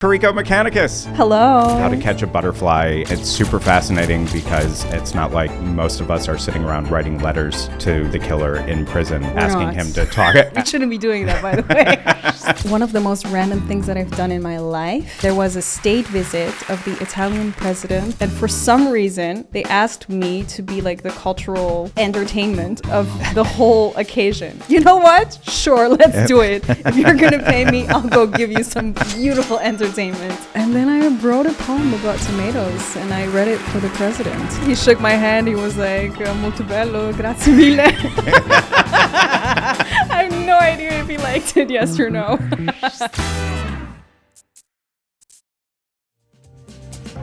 Kiriko Mechanicus. Hello. How to Catch a Butterfly. It's super fascinating because it's not like most of us are sitting around writing letters to the killer in prison asking him to talk. We shouldn't be doing that, by the way. One of the most random things that I've done in my life, there was a state visit of the Italian president, and for some reason, they asked me to be like the cultural entertainment of the whole occasion. You know what? Sure, let's do it. If you're gonna pay me, I'll go give you some beautiful entertainment. And then I wrote a poem about tomatoes and I read it for the president. He shook my hand. He was like, molto bello, grazie mille. I have no idea if he liked it, yes or no.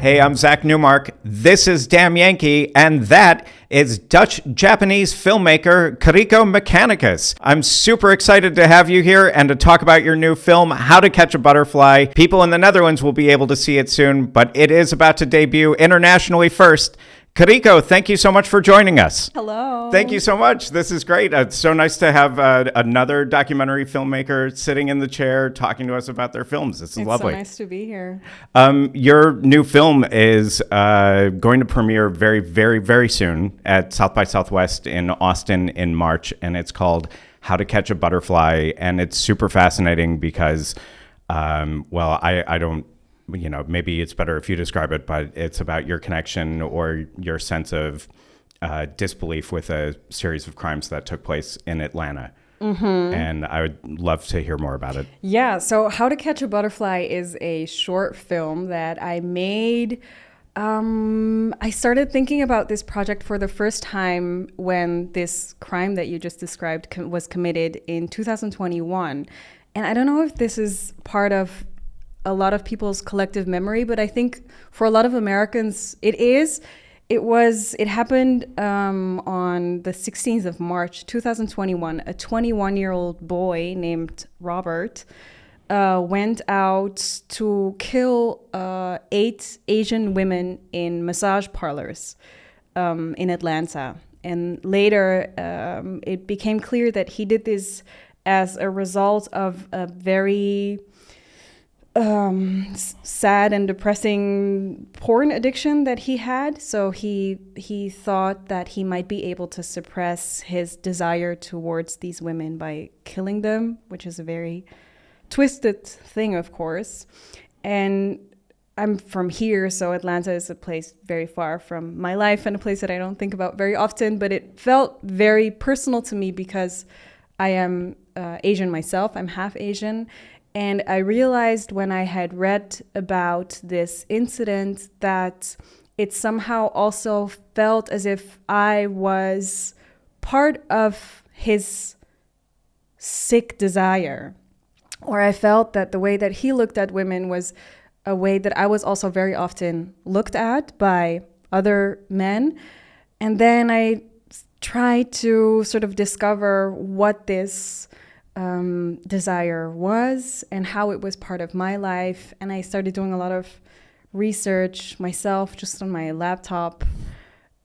Hey, I'm Zach Newmark. This is Dam Yankee, and that is Dutch-Japanese filmmaker Kiriko Mechanicus. I'm super excited to have you here and to talk about your new film, How to Catch a Butterfly. People in the Netherlands will be able to see it soon, but it is about to debut internationally first. Kiriko, thank you so much for joining us. Hello. Thank you so much. This is great. It's so nice to have another documentary filmmaker sitting in the chair talking to us about their films. This is lovely. It's so nice to be here. Your new film is going to premiere very, very, very soon at South by Southwest in Austin in March, and it's called How to Catch a Butterfly, and it's super fascinating because, I don't, maybe it's better if you describe it, but it's about your connection or your sense of disbelief with a series of crimes that took place in Atlanta. Mm-hmm. And I would love to hear more about it. Yeah, so How to Catch a Butterfly is a short film that I made. I started thinking about this project for the first time when this crime that you just described was committed in 2021. And I don't know if this is part of a lot of people's collective memory, but I think for a lot of Americans, it is. It happened on the 16th of March, 2021. A 21-year-old boy named Robert went out to kill 8 Asian women in massage parlors in Atlanta. And later, it became clear that he did this as a result of a very sad and depressing porn addiction that he had. So he thought that he might be able to suppress his desire towards these women by killing them, which is a very twisted thing, of course. And I'm from here, so Atlanta is a place very far from my life and a place that I don't think about very often, but it felt very personal to me because I am Asian myself. I'm half Asian. And I realized when I had read about this incident that it somehow also felt as if I was part of his sick desire. Or I felt that the way that he looked at women was a way that I was also very often looked at by other men. And then I tried to sort of discover what this desire was and how it was part of my life. And I started doing a lot of research myself just on my laptop,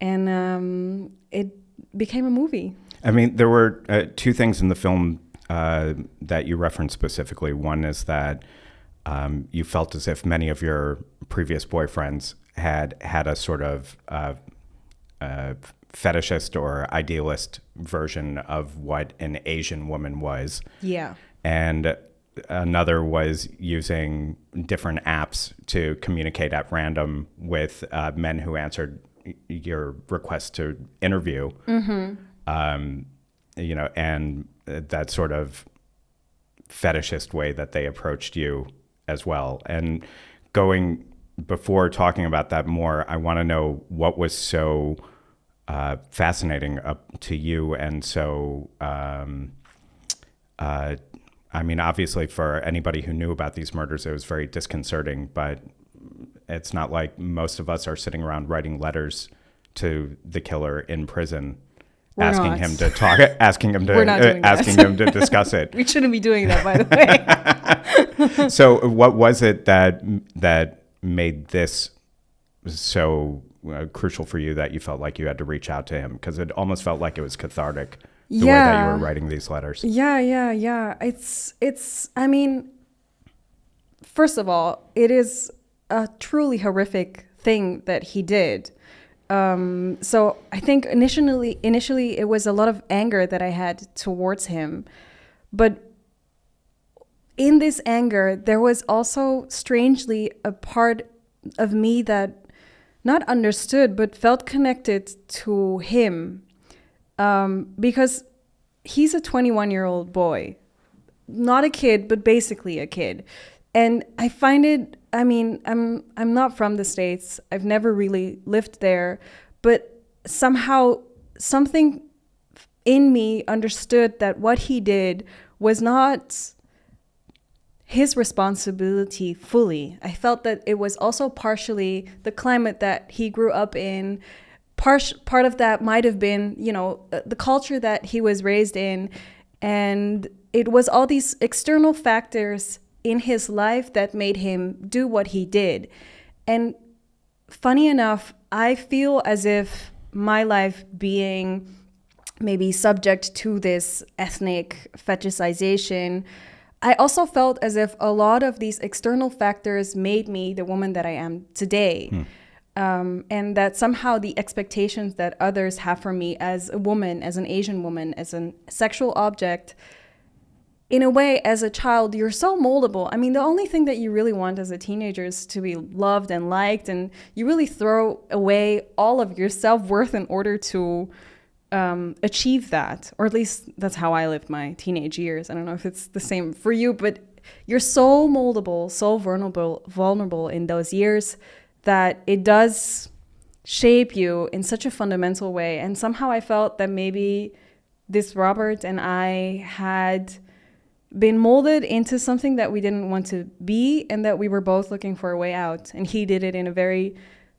and it became a movie. I mean, there were 2 things in the film that you referenced specifically. One is that you felt as if many of your previous boyfriends had a sort of fetishist or idealist version of what an Asian woman was. Yeah. And another was using different apps to communicate at random with men who answered your request to interview. Mm-hmm. And that sort of fetishist way that they approached you as well. And before talking about that more, I want to know what was so fascinating to you. And so, obviously for anybody who knew about these murders, it was very disconcerting, but it's not like most of us are sitting around writing letters to the killer in prison, asking him to discuss it. We shouldn't be doing that, by the way. So what was it that made this so crucial for you that you felt like you had to reach out to him? Because it almost felt like it was cathartic, the way that you were writing these letters. Yeah. It's I mean, first of all, it is a truly horrific thing that he did. So I think initially it was a lot of anger that I had towards him. But in this anger, there was also strangely a part of me that not understood, but felt connected to him. Because he's a 21-year-old boy, not a kid, but basically a kid. And I find it, I mean, I'm not from the States. I've never really lived there, but somehow something in me understood that what he did was not his responsibility fully. I felt that it was also partially the climate that he grew up in. Part of that might have been, the culture that he was raised in. And it was all these external factors in his life that made him do what he did. And funny enough, I feel as if my life being maybe subject to this ethnic fetishization, I also felt as if a lot of these external factors made me the woman that I am today. And that somehow the expectations that others have for me as a woman, as an Asian woman, as a sexual object, in a way, as a child, you're so moldable. I mean, the only thing that you really want as a teenager is to be loved and liked, and you really throw away all of your self-worth in order to achieve that. Or at least that's how I lived my teenage years. I don't know if it's the same for you, but you're so moldable, so vulnerable in those years that it does shape you in such a fundamental way. And somehow I felt that maybe this Robert and I had been molded into something that we didn't want to be, and that we were both looking for a way out. And he did it in a very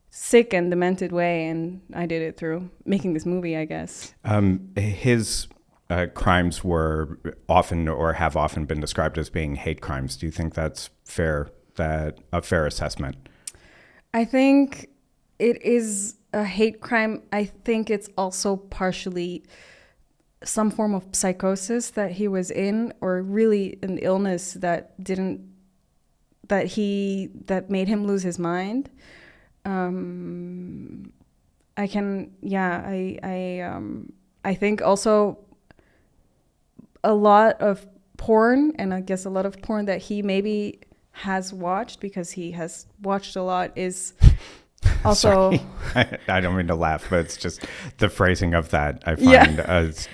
sick and demented way, and I did it through making this movie, I guess. His crimes were often, or have often been described as being hate crimes. Do you think that's fair? That a fair assessment? I think it is a hate crime. I think it's also partially some form of psychosis that he was in, or really an illness that made him lose his mind. I think also a lot of porn, and I guess a lot of porn that he maybe has watched, because he has watched a lot, is also... I don't mean to laugh, but it's just the phrasing of that I find it's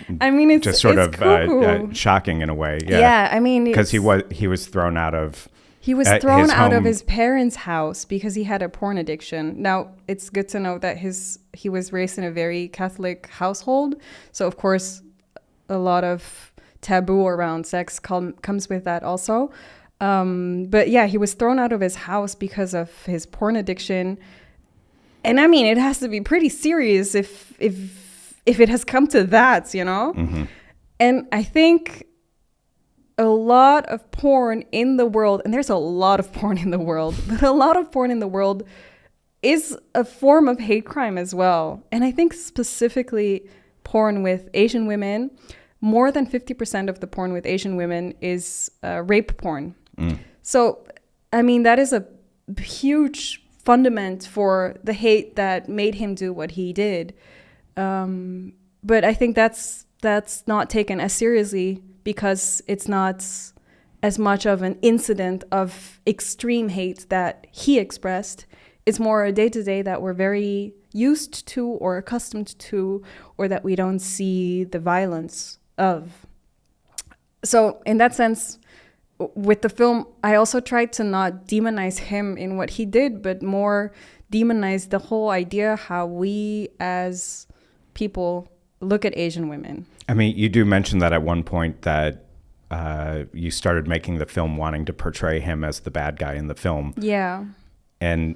just sort it's of shocking in a way. Yeah, I mean, because he was thrown out of... He was thrown out of his parents' house because he had a porn addiction. Now, it's good to know that he was raised in a very Catholic household. So, of course, a lot of taboo around sex comes with that also. But yeah, he was thrown out of his house because of his porn addiction. And I mean, it has to be pretty serious if it has come to that, Mm-hmm. And I think a lot of porn in the world, and there's a lot of porn in the world, but a lot of porn in the world is a form of hate crime as well. And I think specifically porn with Asian women, more than 50% of the porn with Asian women is rape porn. So, I mean, that is a huge fundament for the hate that made him do what he did. But I think that's not taken as seriously, because it's not as much of an incident of extreme hate that he expressed. It's more a day-to-day that we're very used to or accustomed to, or that we don't see the violence of. So in that sense, with the film, I also tried to not demonize him in what he did, but more demonize the whole idea how we as people look at Asian women. I mean, you do mention that at one point that you started making the film wanting to portray him as the bad guy in the film. Yeah. And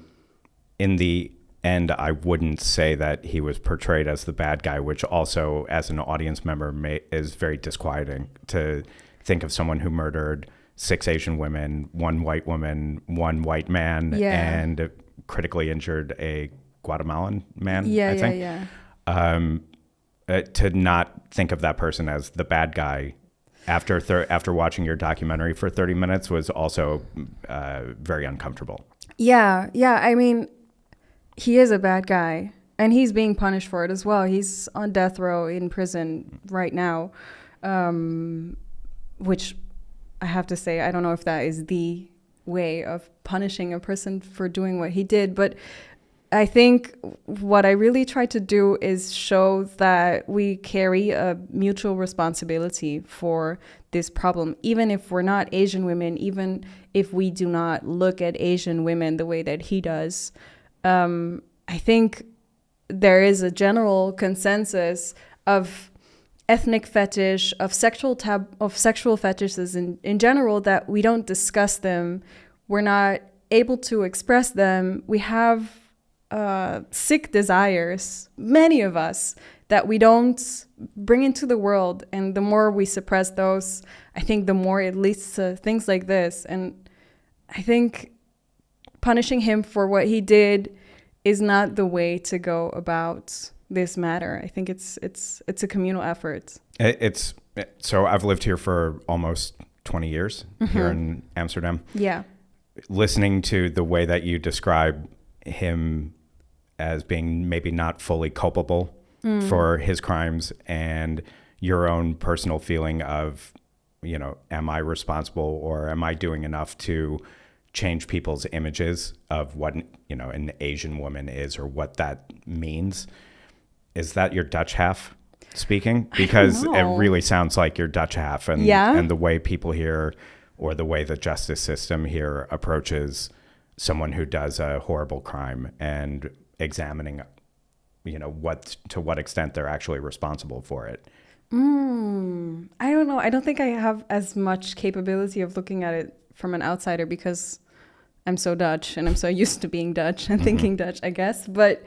in the end, I wouldn't say that he was portrayed as the bad guy, which also, as an audience member, is very disquieting to think of someone who murdered 6 Asian women, 1 white woman, 1 white man, and critically injured a Guatemalan man, I think. To not think of that person as the bad guy after watching your documentary for 30 minutes was also very uncomfortable. Yeah. I mean, he is a bad guy, and he's being punished for it as well. He's on death row in prison right now, which I have to say, I don't know if that is the way of punishing a person for doing what he did, but I think what I really try to do is show that we carry a mutual responsibility for this problem, even if we're not Asian women, even if we do not look at Asian women the way that he does. I think there is a general consensus of ethnic fetish, of sexual fetishes in general, that we don't discuss them. We're not able to express them. We have sick desires, many of us, that we don't bring into the world. And the more we suppress those, I think the more it leads to things like this. And I think punishing him for what he did is not the way to go about this matter. I think it's a communal effort. So I've lived here for almost 20 years here in Amsterdam. Yeah. Listening to the way that you describe him as being maybe not fully culpable for his crimes, and your own personal feeling of, am I responsible, or am I doing enough to change people's images of what, an Asian woman is, or what that means? Is that your Dutch half speaking? Because it really sounds like your Dutch half, and the way people here, or the way the justice system here approaches someone who does a horrible crime, and examining, to what extent they're actually responsible for it. I don't know. I don't think I have as much capability of looking at it from an outsider, because I'm so Dutch and I'm so used to being Dutch and thinking Dutch, I guess. But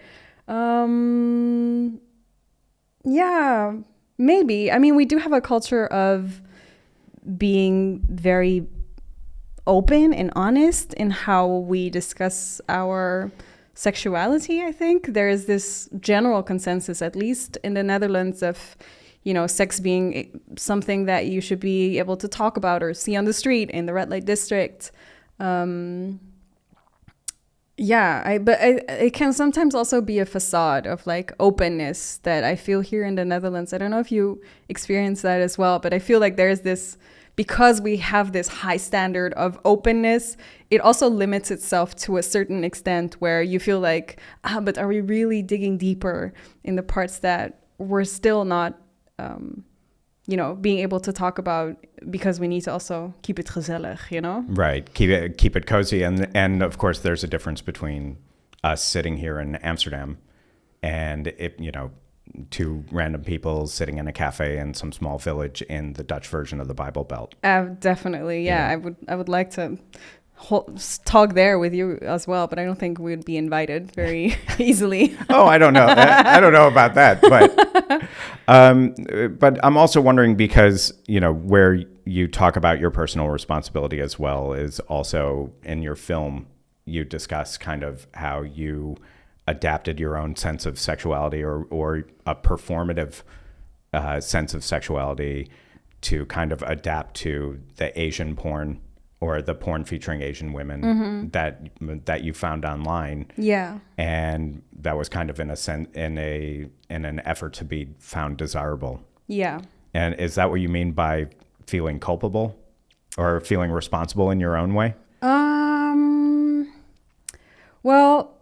yeah, maybe. I mean, we do have a culture of being very open and honest in how we discuss our sexuality. I think there is this general consensus, at least in the Netherlands, of sex being something that you should be able to talk about or see on the street in the red light district. But it can sometimes also be a facade of like openness that I feel here in the Netherlands. I don't know if you experience that as well, but I feel like there's this, because we have this high standard of openness, it also limits itself to a certain extent, where you feel like, but are we really digging deeper in the parts that we're still not, being able to talk about, because we need to also keep it gezellig, Right. Keep it cozy. And of course, there's a difference between us sitting here in Amsterdam and two random people sitting in a cafe in some small village in the Dutch version of the Bible Belt. Definitely. Yeah. I would like to talk there with you as well, but I don't think we'd be invited very easily. Oh, I don't know. I don't know about that, but I'm also wondering, because where you talk about your personal responsibility as well is also in your film. You discuss kind of how you adapted your own sense of sexuality, or a performative sense of sexuality, to kind of adapt to the Asian porn, or the porn featuring Asian women that you found online. Yeah. And that was kind of in an effort to be found desirable. Yeah. And is that what you mean by feeling culpable, or feeling responsible in your own way? Well,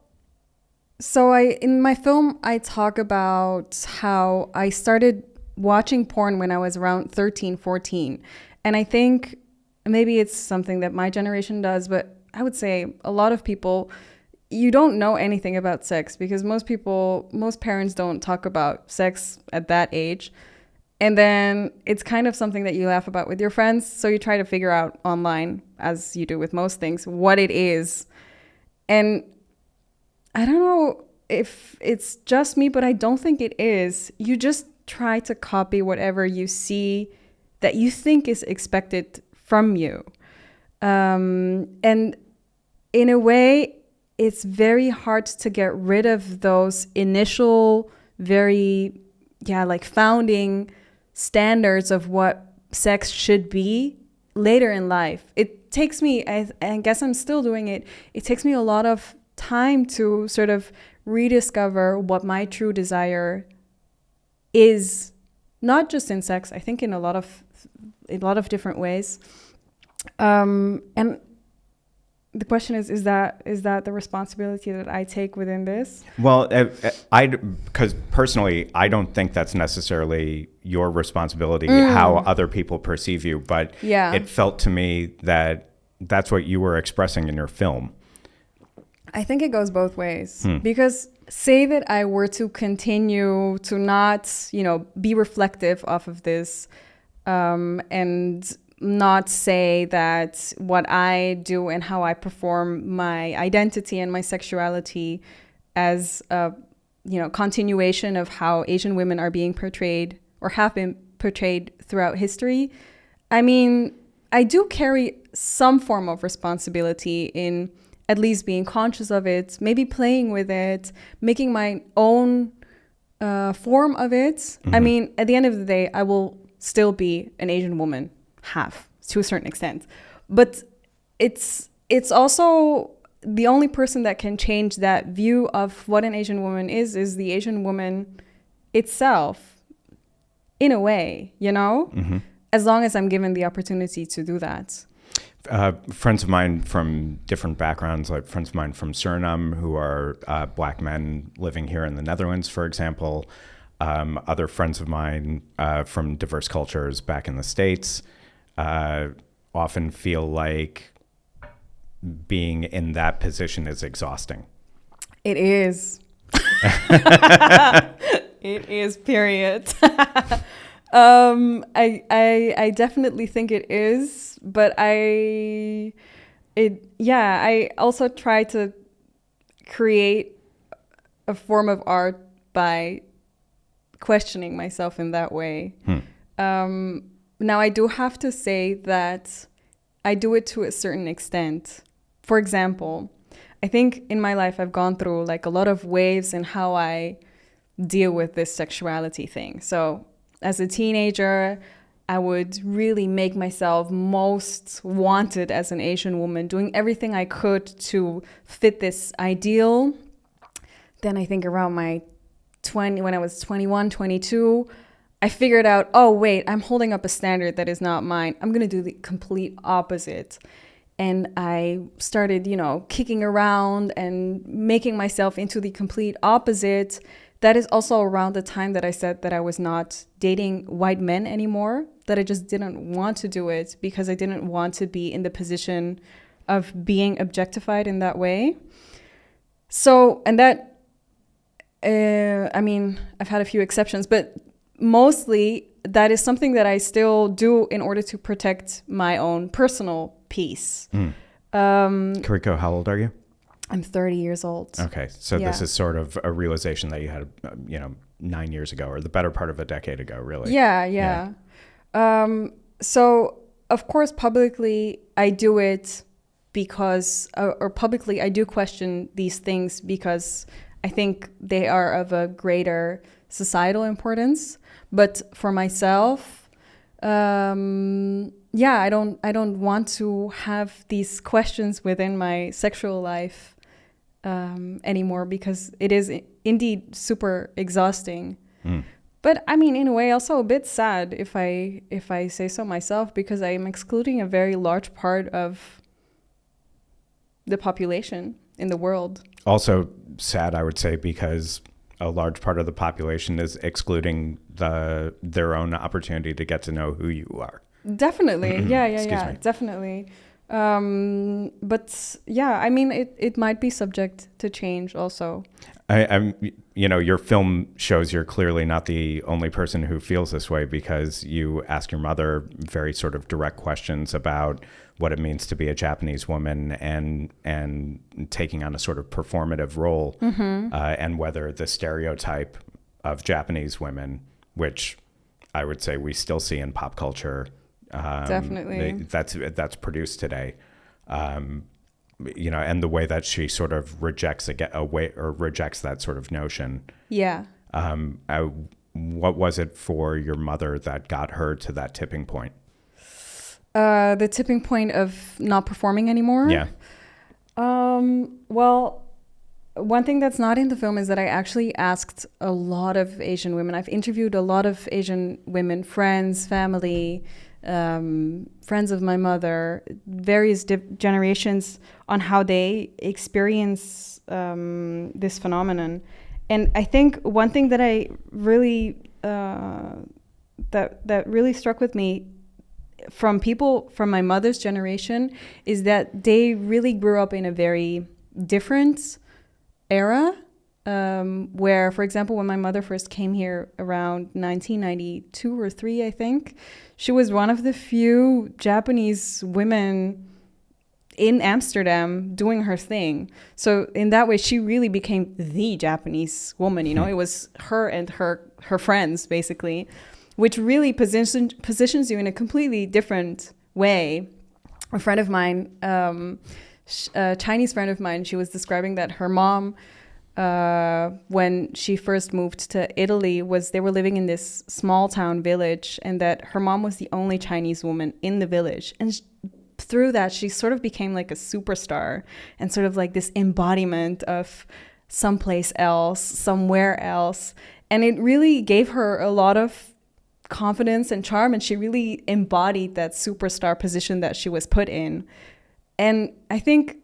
so in my film, I talk about how I started watching porn when I was around 13, 14. And I think maybe it's something that my generation does, but I would say a lot of people, you don't know anything about sex, because most parents don't talk about sex at that age. And then it's kind of something that you laugh about with your friends. So you try to figure out online, as you do with most things, what it is. And I don't know if it's just me, but I don't think it is. You just try to copy whatever you see that you think is expected from you. And in a way, it's very hard to get rid of those initial, very, founding standards of what sex should be later in life. It takes me, I guess I'm still doing it. It takes me a lot of time to sort of rediscover what my true desire is, not just in sex, I think in a lot of different ways. And the question is that the responsibility that I take within this? Well, because personally, I don't think that's necessarily your responsibility, how other people perceive you. But it felt to me that that's what you were expressing in your film. I think it goes both ways. Because say that I were to continue to not, be reflective off of this, and not say that what I do and how I perform my identity and my sexuality as a, continuation of how Asian women are being portrayed or have been portrayed throughout history. I mean, I do carry some form of responsibility in at least being conscious of it, maybe playing with it, making my own form of it. I mean, at the end of the day, I will still be an Asian woman. Have to a certain extent, but it's also the only person that can change that view of what an Asian woman is the Asian woman itself, in a way, as long as I'm given the opportunity to do that. Friends of mine from different backgrounds, like friends of mine from Suriname who are Black men living here in the Netherlands, for example, other friends of mine from diverse cultures back in the States, often feel like being in that position is exhausting. It is. It is, period. I definitely think it is, but I also try to create a form of art by questioning myself in that way. Now, I do have to say that I do it to a certain extent. For example, I think in my life I've gone through like a lot of waves in how I deal with this sexuality thing. So as a teenager, I would really make myself most wanted as an Asian woman, doing everything I could to fit this ideal. Then I think around when I was 21, 22, I figured out, oh, wait, I'm holding up a standard that is not mine. I'm going to do the complete opposite. And I started, kicking around and making myself into the complete opposite. That is also around the time that I said that I was not dating white men anymore, that I just didn't want to do it because I didn't want to be in the position of being objectified in that way. So, and that, I've had a few exceptions, but mostly that is something that I still do in order to protect my own personal peace. Kiriko, how old are you? I'm 30 years old. Okay, so this is sort of a realization that you had, 9 years ago, or the better part of a decade ago, really. Yeah. So, of course, publicly, I do it because, or publicly, I do question these things because I think they are of a greater societal importance. But for myself, I don't want to have these questions within my sexual life anymore because it is indeed super exhausting. But I mean, in a way, also a bit sad if I say so myself, because I am excluding a very large part of the population in the world. Also sad, I would say, because a large part of the population is excluding their own opportunity to get to know who you are. Definitely. Yeah, definitely. But yeah, I mean, it might be subject to change also. Your film shows you're clearly not the only person who feels this way, because you ask your mother very sort of direct questions about what it means to be a Japanese woman and taking on a sort of performative role, and whether the stereotype of Japanese women, which I would say we still see in pop culture, definitely that's produced today, and the way that she sort of rejects that sort of notion. Yeah. What was it for your mother that got her to that tipping point? The tipping point of not performing anymore? Yeah. Well, one thing that's not in the film is that I actually asked a lot of Asian women. I've interviewed a lot of Asian women, friends, family, friends of my mother, various generations, on how they experience this phenomenon. And I think one thing that I really that really struck with me from people from my mother's generation is that they really grew up in a very different era, where, for example, when my mother first came here around 1992 or 3, I think, she was one of the few Japanese women in Amsterdam doing her thing. So in that way, she really became the Japanese woman. It was her and her friends, basically, which really positions you in a completely different way. A friend of mine, a Chinese friend of mine, she was describing that her mom, when she first moved to Italy, they were living in this small town village, and that her mom was the only Chinese woman in the village. And through that, she sort of became like a superstar and sort of like this embodiment of someplace else, somewhere else. And it really gave her a lot of confidence and charm, and she really embodied that superstar position that she was put in. And I think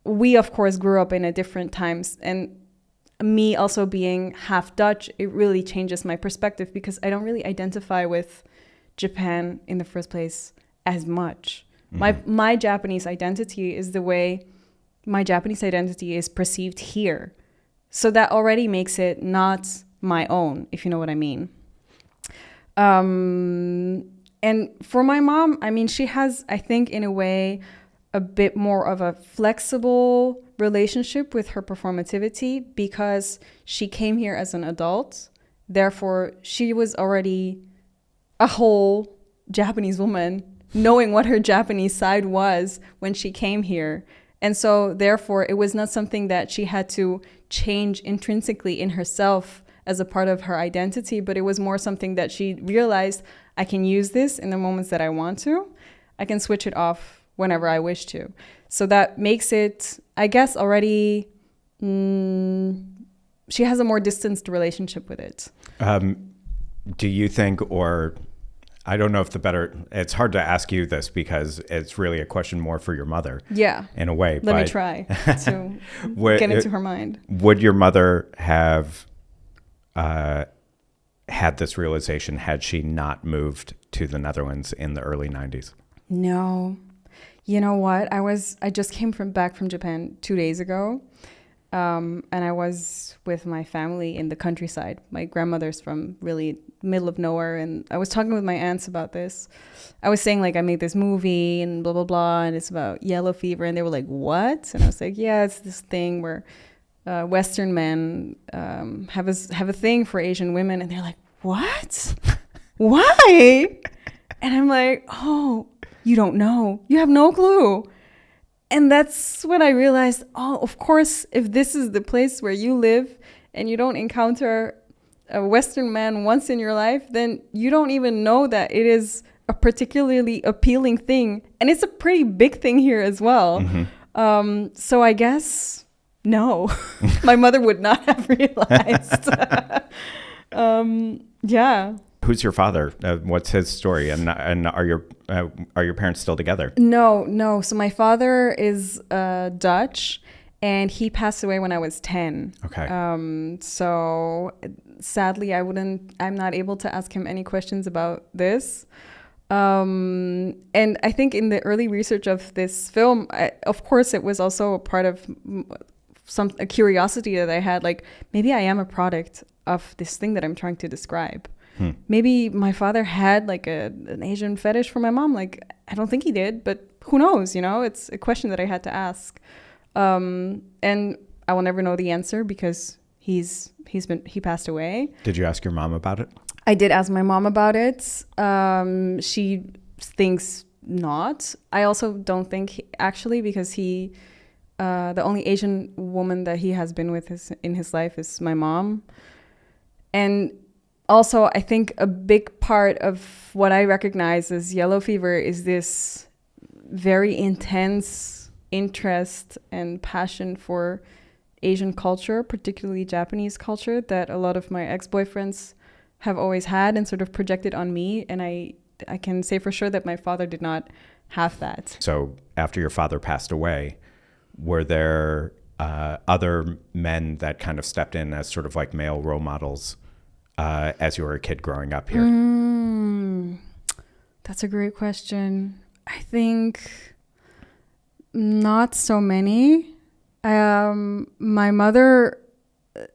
we, of course, grew up in a different times, and me also being half Dutch, it really changes my perspective, because I don't really identify with Japan in the first place as much. Mm-hmm. My Japanese identity is the way my Japanese identity is perceived here. So that already makes it not my own, if you know what I mean. And for my mom, I mean, she has, I think, in a way, a bit more of a flexible relationship with her performativity, because she came here as an adult. Therefore, she was already a whole Japanese woman, knowing what her Japanese side was when she came here. And so, therefore, it was not something that she had to change intrinsically in herself as a part of her identity, but it was more something that she realized, I can use this in the moments that I want to. I can switch it off whenever I wish to. So that makes it, I guess, already, she has a more distanced relationship with it. Do you think, or I don't know if it's hard to ask you this because it's really a question more for your mother. Yeah. In a way. Let me try to get into her mind. Would your mother have had this realization had she not moved to the Netherlands in the early 90s? No. You know what? I just came back from Japan 2 days ago. And I was with my family in the countryside. My grandmother's from really middle of nowhere. And I was talking with my aunts about this. I was saying, like, I made this movie and blah, blah, blah. And it's about yellow fever. And they were like, what? And I was like, yeah, it's this thing where Western men have a thing for Asian women. And they're like, what? Why? And I'm like, oh, you don't know. You have no clue. And that's when I realized, oh, of course, if this is the place where you live and you don't encounter a Western man once in your life, then you don't even know that it is a particularly appealing thing. And it's a pretty big thing here as well. Mm-hmm. So I guess, no, my mother would not have realized. Yeah. Who's your father? What's his story? And are your parents still together? No. So my father is Dutch, and he passed away when I was 10. Okay. So sadly, I'm not able to ask him any questions about this. And I think in the early research of this film, of course, it was also a part of a curiosity that I had. Like, maybe I am a product of this thing that I'm trying to describe. Maybe my father had like an Asian fetish for my mom. Like, I don't think he did, but who knows? It's a question that I had to ask. And I will never know the answer because he passed away. Did you ask your mom about it? I did ask my mom about it. She thinks not. I also don't think actually, because the only Asian woman that he has been with in his life is my mom. And also, I think a big part of what I recognize as yellow fever is this very intense interest and passion for Asian culture, particularly Japanese culture, that a lot of my ex-boyfriends have always had and sort of projected on me. And I can say for sure that my father did not have that. So after your father passed away, were there other men that kind of stepped in as sort of like male role models as you were a kid growing up here? That's a great question. I think not so many. My mother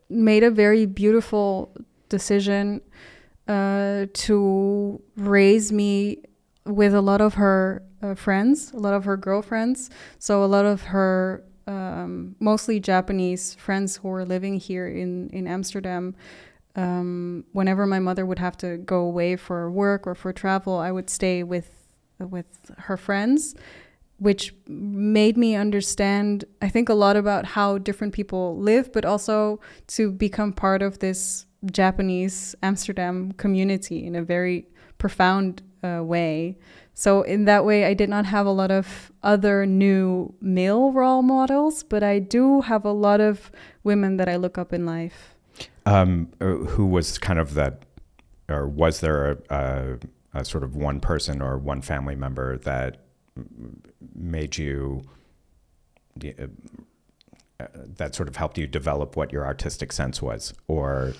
made a very beautiful decision to raise me with a lot of her friends, a lot of her girlfriends. So a lot of her mostly Japanese friends who were living here in Amsterdam. Whenever my mother would have to go away for work or for travel, I would stay with her friends, which made me understand, I think, a lot about how different people live, but also to become part of this Japanese Amsterdam community in a very profound way. So in that way, I did not have a lot of other new male role models, but I do have a lot of women that I look up in life. Who was kind of that, or was there a sort of one person or one family member that made you, that sort of helped you develop what your artistic sense was, or,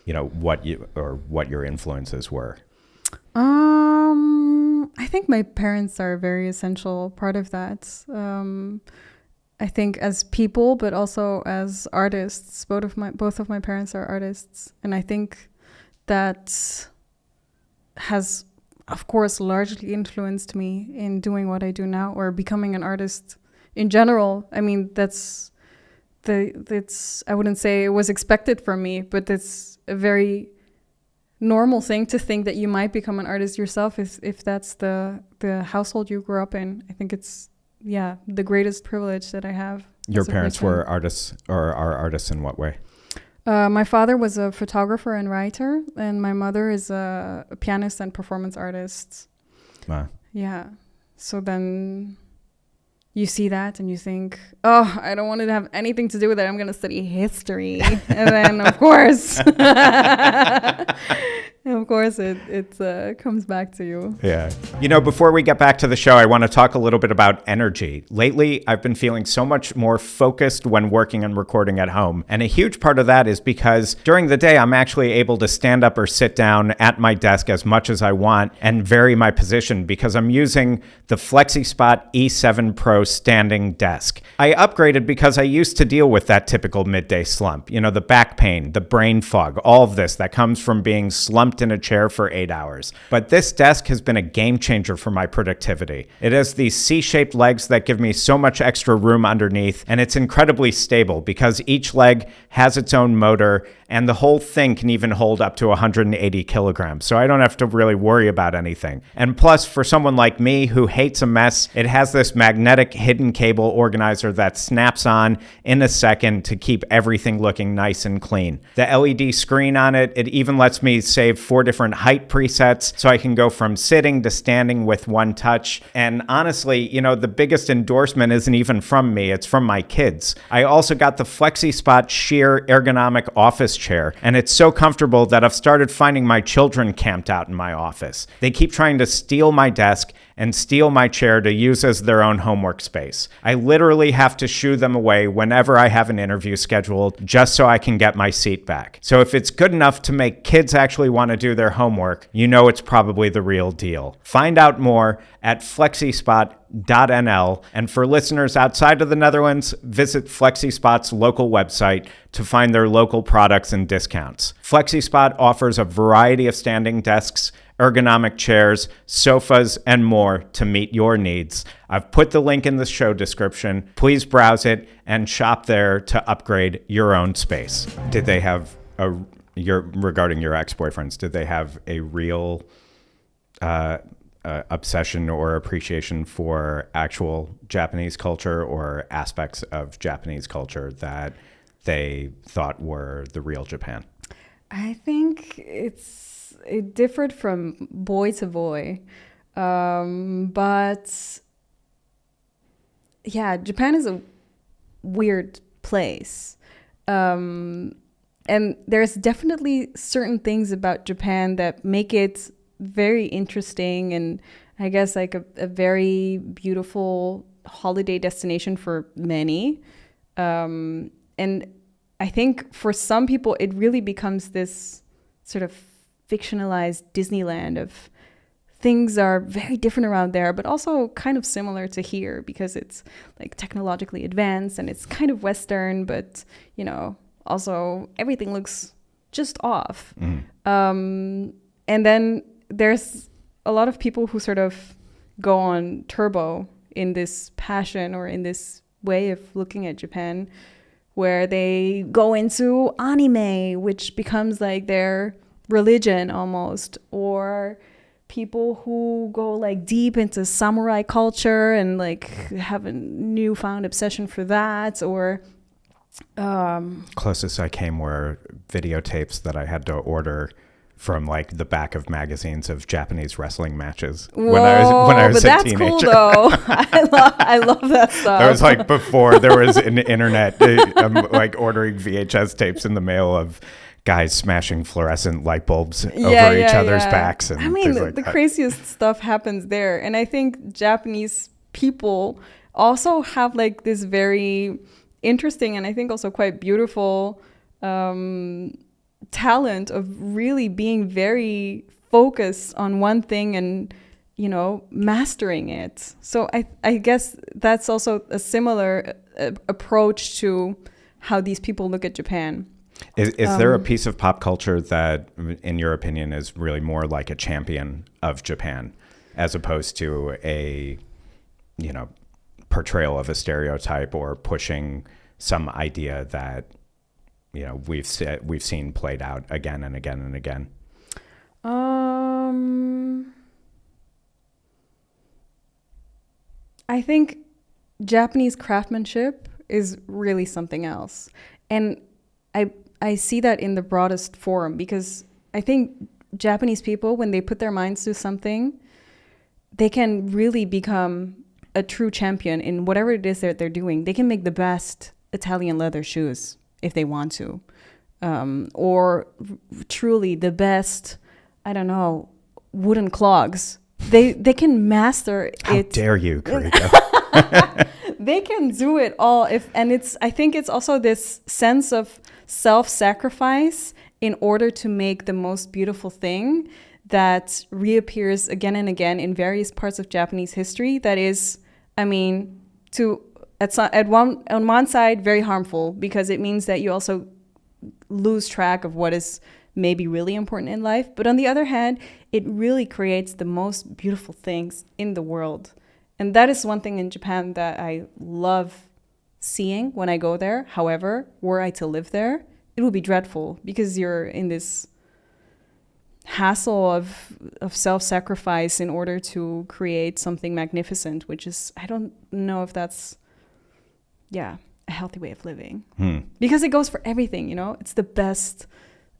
what your influences were? I think my parents are a very essential part of that. I think as people, but also as artists, both of my parents are artists. And I think that has, of course, largely influenced me in doing what I do now, or becoming an artist in general. I mean, that's I wouldn't say it was expected from me, but it's a very normal thing to think that you might become an artist yourself if that's the household you grew up in. I think it's, the greatest privilege that I have. Your parents were artists, or are artists in what way? My father was a photographer and writer, and my mother is a pianist and performance artist. Wow. Yeah. So then you see that and you think, oh, I don't want to have anything to do with it. I'm going to study history. And then, of course, it comes back to you. Yeah. Before we get back to the show, I want to talk a little bit about energy. Lately, I've been feeling so much more focused when working and recording at home. And a huge part of that is because during the day, I'm actually able to stand up or sit down at my desk as much as I want and vary my position because I'm using the FlexiSpot E7 Pro standing desk. I upgraded because I used to deal with that typical midday slump. The back pain, the brain fog, all of this that comes from being slumped in a chair for 8 hours. But this desk has been a game changer for my productivity. It has these C-shaped legs that give me so much extra room underneath, and it's incredibly stable because each leg has its own motor, and the whole thing can even hold up to 180 kilograms, so I don't have to really worry about anything. And plus, for someone like me who hates a mess, it has this magnetic hidden cable organizer that snaps on in a second to keep everything looking nice and clean. The LED screen on it even lets me save 4 different height presets, so I can go from sitting to standing with one touch. And honestly, the biggest endorsement isn't even from me, it's from my kids. I also got the FlexiSpot sheer ergonomic office chair, and it's so comfortable that I've started finding my children camped out in my office. They keep trying to steal my desk and steal my chair to use as their own homework space. I literally have to shoo them away whenever I have an interview scheduled just so I can get my seat back. So if it's good enough to make kids actually want to do their homework, it's probably the real deal. Find out more at flexispot.nl, and for listeners outside of the Netherlands, visit FlexiSpot's local website to find their local products and discounts. FlexiSpot offers a variety of standing desks, ergonomic chairs, sofas, and more to meet your needs. I've put the link in the show description. Please browse it and shop there to upgrade your own space. Did they have regarding your ex-boyfriends, did they have a real obsession or appreciation for actual Japanese culture or aspects of Japanese culture that they thought were the real Japan? I think it differed from boy to boy. But yeah, Japan is a weird place. And there's definitely certain things about Japan that make it very interesting and I guess like a very beautiful holiday destination for many. And I think for some people, it really becomes this sort of fictionalized Disneyland of things are very different around there, but also kind of similar to here because it's like technologically advanced and it's kind of Western, but also everything looks just off. And then there's a lot of people who sort of go on turbo in this passion or in this way of looking at Japan, where they go into anime, which becomes like their religion almost, or people who go like deep into samurai culture and like have a newfound obsession for that, or closest I came were videotapes that I had to order from like the back of magazines of Japanese wrestling matches when I was a teenager. Cool though. I love that stuff. It was like before there was an internet. I'm like ordering VHS tapes in the mail of guys smashing fluorescent light bulbs over each other's backs. And I mean, like the craziest stuff happens there. And I think Japanese people also have like this very interesting and I think also quite beautiful talent of really being very focused on one thing and mastering it. So I guess that's also a similar approach to how these people look at Japan. Is there a piece of pop culture that in your opinion is really more like a champion of Japan as opposed to a portrayal of a stereotype or pushing some idea that we've seen played out again and again and again? I think Japanese craftsmanship is really something else. And I see that in the broadest form because I think Japanese people, when they put their minds to something, they can really become a true champion in whatever it is that they're doing. They can make the best Italian leather shoes if they want to, or truly the best, I don't know, wooden clogs. They can master it. How dare you, Kiriko? They can do it all. I think it's also this sense of self-sacrifice in order to make the most beautiful thing that reappears again and again in various parts of Japanese history. That is, I mean, on one side, very harmful because it means that you also lose track of what is maybe really important in life. But on the other hand, it really creates the most beautiful things in the world. And that is one thing in Japan that I love seeing when I go there. However, were I to live there, it would be dreadful because you're in this hassle of self-sacrifice in order to create something magnificent, which is, I don't know if that's, a healthy way of living. Because it goes for everything, It's the best,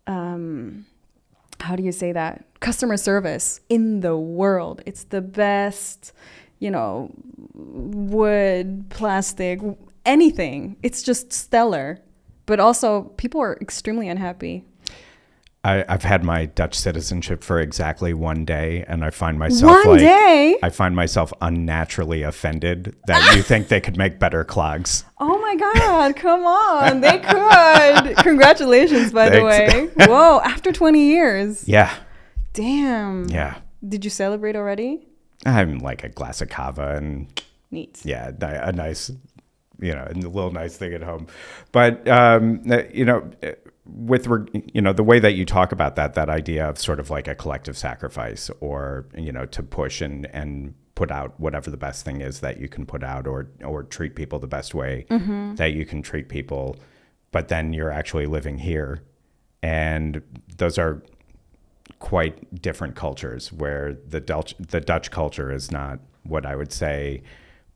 how do you say that? Customer service in the world. It's the best, wood, plastic, anything. It's just stellar. But also, people are extremely unhappy. I've had my Dutch citizenship for exactly one day, and I find myself I find myself unnaturally offended that you think they could make better clogs. Oh my God, come on. They could. Congratulations, by the way. Whoa, after 20 years. Yeah. Damn. Yeah. Did you celebrate already? I'm like a glass of cava and neat. Yeah, a nice, a little nice thing at home. But, with the way that you talk about that idea of sort of like a collective sacrifice or to push and put out whatever the best thing is that you can put out or treat people the best way that you can treat people, but then you're actually living here, and those are quite different cultures where the Dutch culture is not what I would say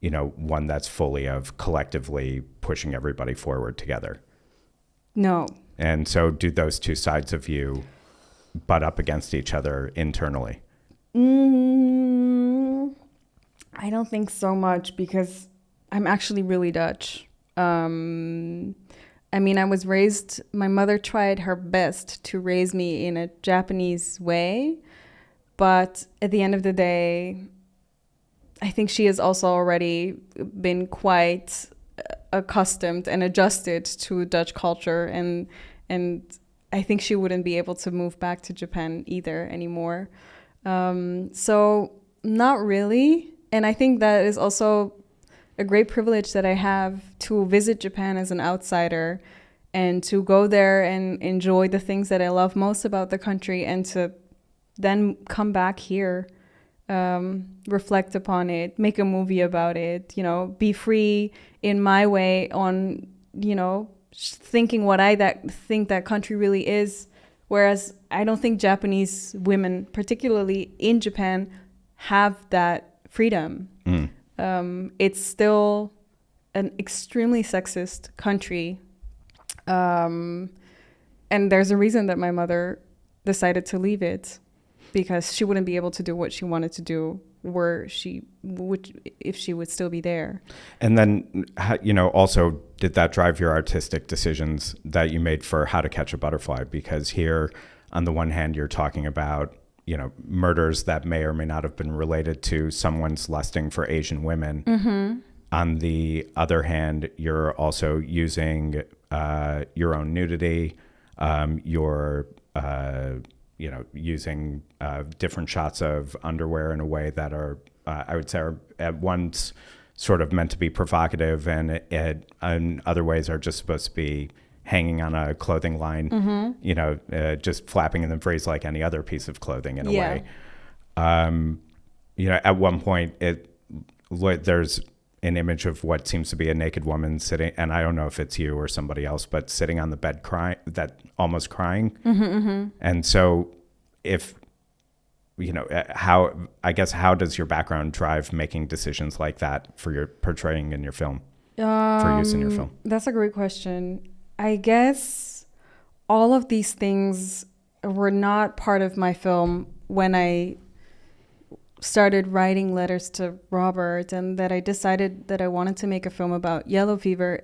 one that's fully of collectively pushing everybody forward together. No, And so do those two sides of you butt up against each other internally? I don't think so much, because I'm actually really Dutch. I mean, my mother tried her best to raise me in a Japanese way, but at the end of the day, I think she has also already been quite accustomed and adjusted to Dutch culture, and I think she wouldn't be able to move back to Japan either anymore. So not really. And I think that is also a great privilege that I have to visit Japan as an outsider and to go there and enjoy the things that I love most about the country, and to then come back here, reflect upon it, make a movie about it, be free in my way on, thinking what I think that country really is. Whereas I don't think Japanese women, particularly in Japan, have that freedom. It's still an extremely sexist country. And there's a reason that my mother decided to leave it, because she wouldn't be able to do what she wanted to do if she would still be there. And then, also, did that drive your artistic decisions that you made for How to Catch a Butterfly? Because here, on the one hand, you're talking about, murders that may or may not have been related to someone's lusting for Asian women. Mm-hmm. On the other hand, you're also using your own nudity, using different shots of underwear in a way that are, I would say, are at once sort of meant to be provocative, and in other ways are just supposed to be hanging on a clothing line, mm-hmm. Just flapping in the breeze like any other piece of clothing in a way. At one point, there's an image of what seems to be a naked woman sitting, and I don't know if it's you or somebody else, but sitting on the bed almost crying. Mm-hmm, mm-hmm. And so how does your background drive making decisions like that for your portraying in your film, for use in your film? That's a great question. I guess all of these things were not part of my film when I started writing letters to Robert, and that I decided that I wanted to make a film about yellow fever.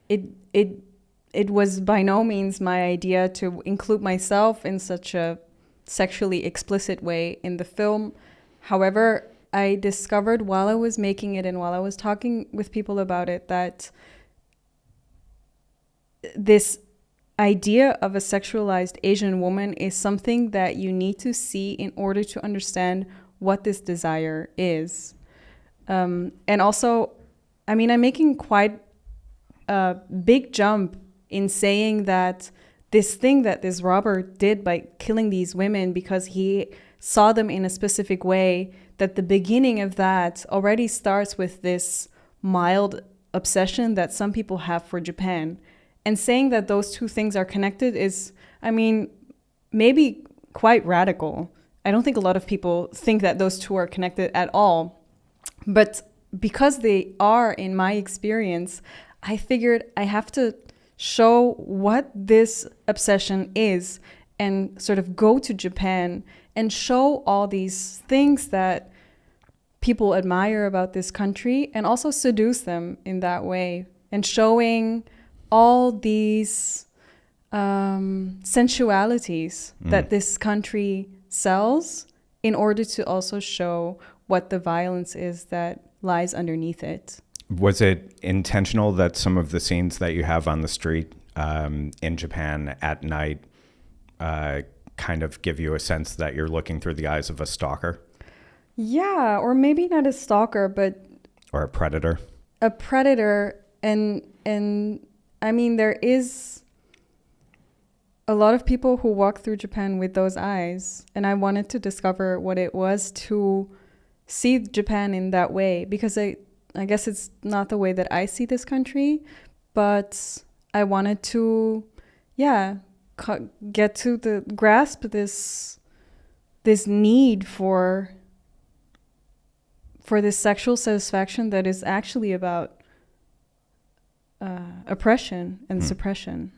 It was by no means my idea to include myself in such a sexually explicit way in the film. However, I discovered while I was making it and while I was talking with people about it that this idea of a sexualized Asian woman is something that you need to see in order to understand what this desire is. And also, I mean, I'm making quite a big jump in saying that this thing that this Robert did by killing these women because he saw them in a specific way, that the beginning of that already starts with this mild obsession that some people have for Japan. And saying that those two things are connected is, I mean, maybe quite radical. I don't think a lot of people think that those two are connected at all. But because they are, in my experience, I figured I have to show what this obsession is and sort of go to Japan and show all these things that people admire about this country and also seduce them in that way, and showing all these sensualities that this country sells in order to also show what the violence is that lies underneath it. Was it intentional that some of the scenes that you have on the street in Japan at night kind of give you a sense that you're looking through the eyes of a stalker? Yeah, or maybe not a stalker, but... Or a predator. A predator, and I mean, there is a lot of people who walk through Japan with those eyes, and I wanted to discover what it was to see Japan in that way, because I guess it's not the way that I see this country, but I wanted to, get to grasp this need for this sexual satisfaction that is actually about oppression and suppression.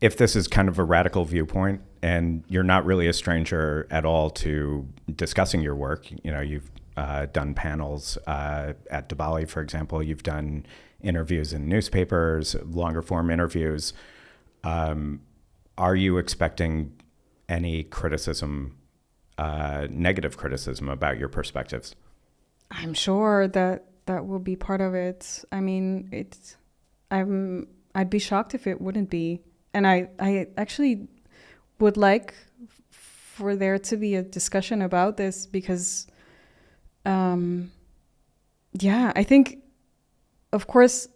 If this is kind of a radical viewpoint and you're not really a stranger at all to discussing your work, you've done panels at Dabali, for example, you've done interviews in newspapers, longer form interviews. Are you expecting any criticism, negative criticism about your perspectives? I'm sure that will be part of it. I mean, I'd be shocked if it wouldn't be. And I actually would like for there to be a discussion about this because, I think, of course,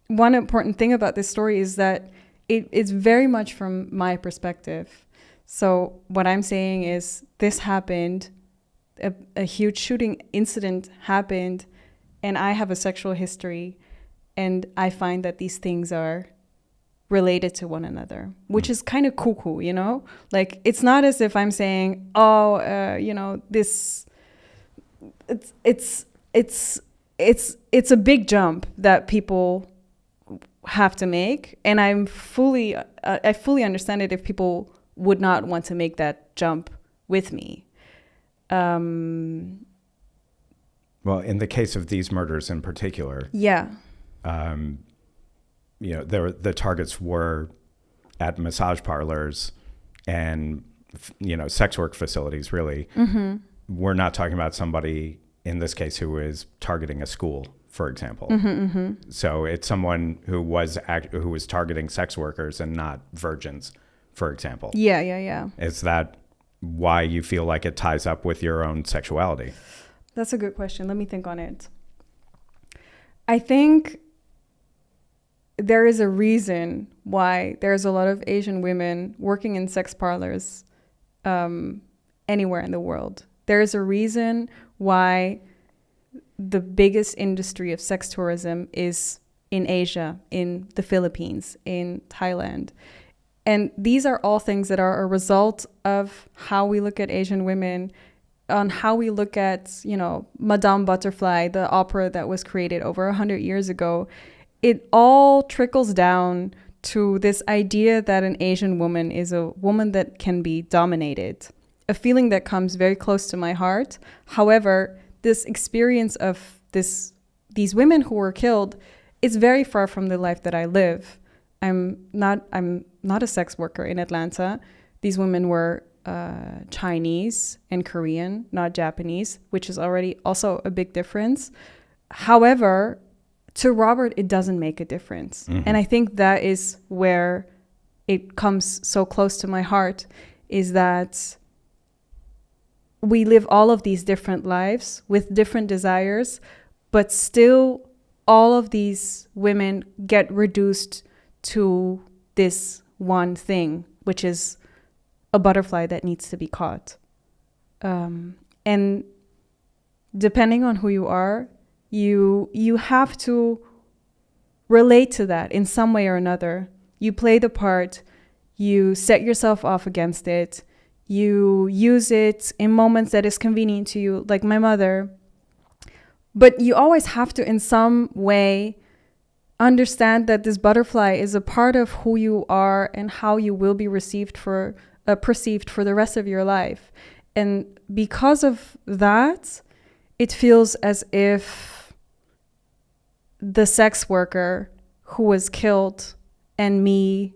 one important thing about this story is that it's very much from my perspective. So what I'm saying is this happened, a huge shooting incident happened, and I have a sexual history, and I find that these things are related to one another, which is kind of cuckoo, Like, it's not as if I'm saying, this, it's a big jump that people have to make, and I fully understand it if people would not want to make that jump with me. Well, in the case of these murders in particular, the targets were at massage parlors and, sex work facilities, really. Mm-hmm. We're not talking about somebody, in this case, who is targeting a school, for example. Mm-hmm, mm-hmm. So it's someone who was targeting sex workers and not virgins, for example. Yeah. Is that why you feel like it ties up with your own sexuality? That's a good question. Let me think on it. I think there is a reason why there's a lot of Asian women working in sex parlors anywhere in the world. There is a reason why the biggest industry of sex tourism is in Asia, in the Philippines, in Thailand. And these are all things that are a result of how we look at Asian women, on how we look at, Madame Butterfly, the opera that was created over 100 years ago. It all trickles down to this idea that an Asian woman is a woman that can be dominated, a feeling that comes very close to my heart. However, this experience of these women who were killed is very far from the life that I live. I'm not a sex worker in Atlanta. These women were Chinese and Korean, not Japanese, which is already also a big difference. However, to Robert, it doesn't make a difference. Mm-hmm. And I think that is where it comes so close to my heart, is that we live all of these different lives with different desires, but still all of these women get reduced to this one thing, which is a butterfly that needs to be caught. And depending on who you are, you have to relate to that in some way or another. You play the part, you set yourself off against it, you use it in moments that is convenient to you, like my mother. But you always have to, in some way, understand that this butterfly is a part of who you are and how you will be perceived for the rest of your life. And because of that, it feels as if the sex worker who was killed and me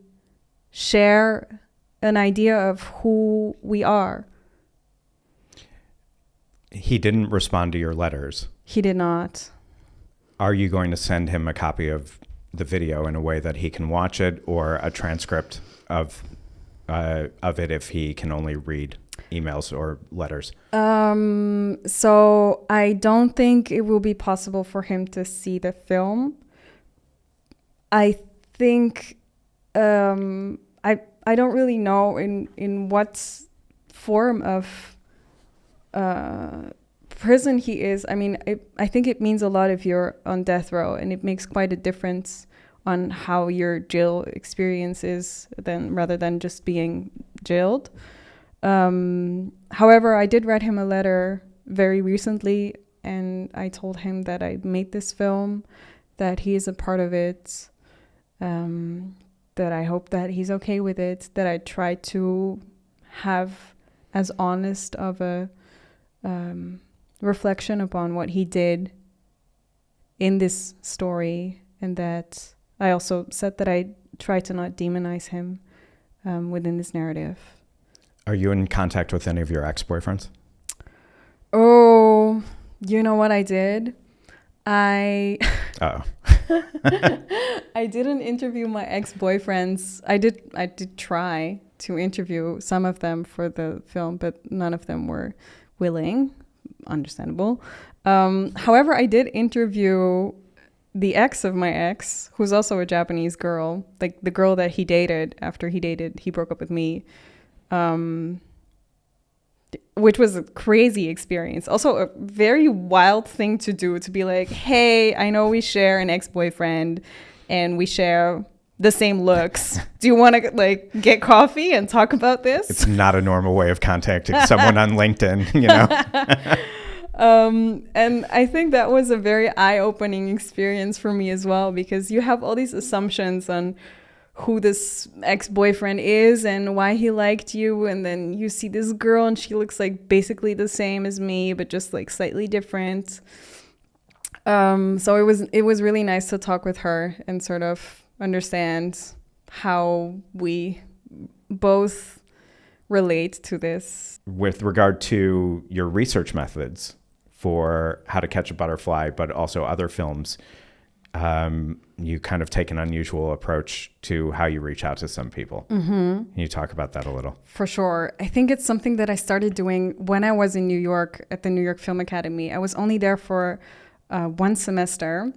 share an idea of who we are. He didn't respond to your letters. He did not. Are you going to send him a copy of the video in a way that he can watch it, or a transcript of it if he can only read emails or letters? So I don't think it will be possible for him to see the film. I think I don't really know in what form of prison he is. I mean, I think it means a lot if you're on death row, and it makes quite a difference on how your jail experience is rather than just being jailed. However, I did write him a letter very recently, and I told him that I made this film, that he is a part of it. that I hope that he's okay with it, that I try to have as honest of a reflection upon what he did in this story, and that I also said that I try to not demonize him within this narrative. Are you in contact with any of your ex-boyfriends? Oh, you know what I did? I didn't interview my ex-boyfriends. I did try to interview some of them for the film, but none of them were willing. Understandable. However, I did interview the ex of my ex, who's also a Japanese girl, like the girl that he dated after he broke up with me, which was a crazy experience. Also a very wild thing to do, to be like, hey, I know we share an ex-boyfriend and we share the same looks. Do you want to like get coffee and talk about this? It's not a normal way of contacting someone on LinkedIn, you know? And I think that was a very eye-opening experience for me as well, because you have all these assumptions on who this ex-boyfriend is and why he liked you, and then you see this girl and she looks like basically the same as me, but just like slightly different. So it was really nice to talk with her and sort of understand how we both relate to this. With regard to your research methods for How to Catch a Butterfly, but also other films, you kind of take an unusual approach to how you reach out to some people. Mm-hmm. Can you talk about that a little? For sure. I think it's something that I started doing when I was in New York at the New York Film Academy. I was only there for 1 semester,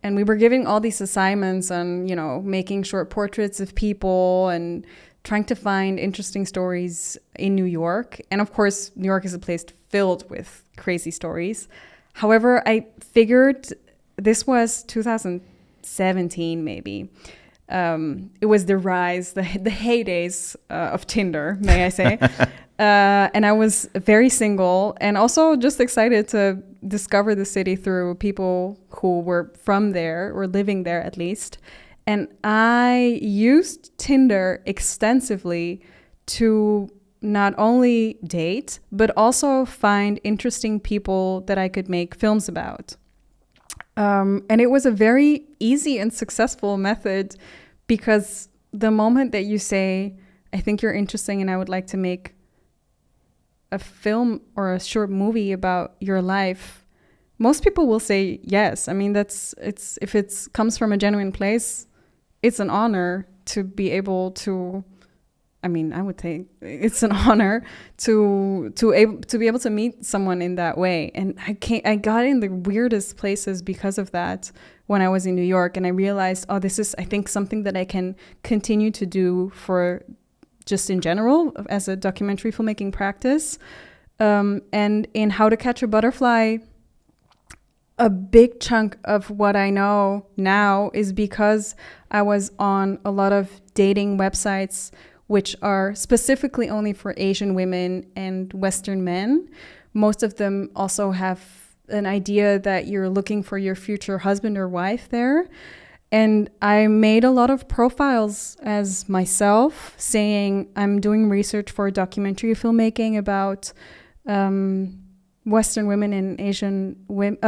and we were giving all these assignments on, you know, making short portraits of people and trying to find interesting stories in New York. And of course, New York is a place filled with crazy stories. However, I figured this was 2017, maybe. It was the rise, the heydays of Tinder, may I say. And I was very single and also just excited to discover the city through people who were from there or living there at least. And I used Tinder extensively to not only date, but also find interesting people that I could make films about. And it was a very easy and successful method, because the moment that you say, I think you're interesting and I would like to make a film or a short movie about your life, most people will say yes. I mean, if it comes from a genuine place, it's an honor to be able to, I mean, I would say it's an honor to be able to meet someone in that way. And I got in the weirdest places because of that when I was in New York, and I realized, oh, this is, I think, something that I can continue to do for just in general as a documentary filmmaking practice. And in How to Catch a Butterfly, a big chunk of what I know now is because I was on a lot of dating websites which are specifically only for Asian women and Western men. Most of them also have an idea that you're looking for your future husband or wife there. And I made a lot of profiles as myself, saying I'm doing research for documentary filmmaking about Western women and Asian women.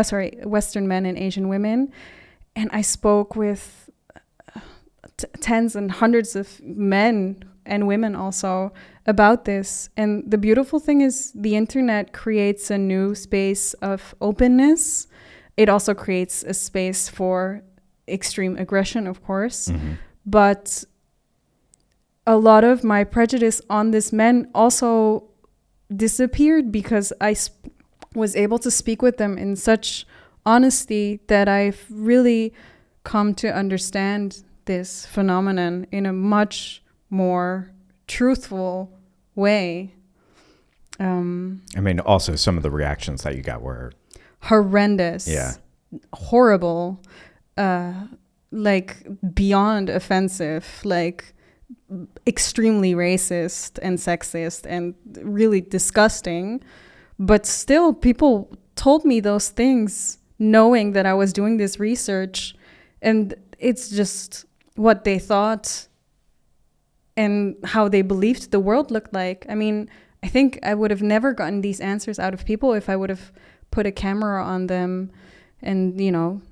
Western men and Asian women, and I spoke with tens and hundreds of men and women also about this. And the beautiful thing is the internet creates a new space of openness. It also creates a space for extreme aggression, of course. Mm-hmm. But a lot of my prejudice on these men also disappeared because I was able to speak with them in such honesty that I've really come to understand this phenomenon in a much more truthful way. I mean, also some of the reactions that you got were horrendous. Yeah. Horrible. Like beyond offensive, like extremely racist and sexist and really disgusting. But still, people told me those things knowing that I was doing this research, and it's just what they thought and how they believed the world looked like. I mean, I think I would have never gotten these answers out of people if I would have put a camera on them and, you know,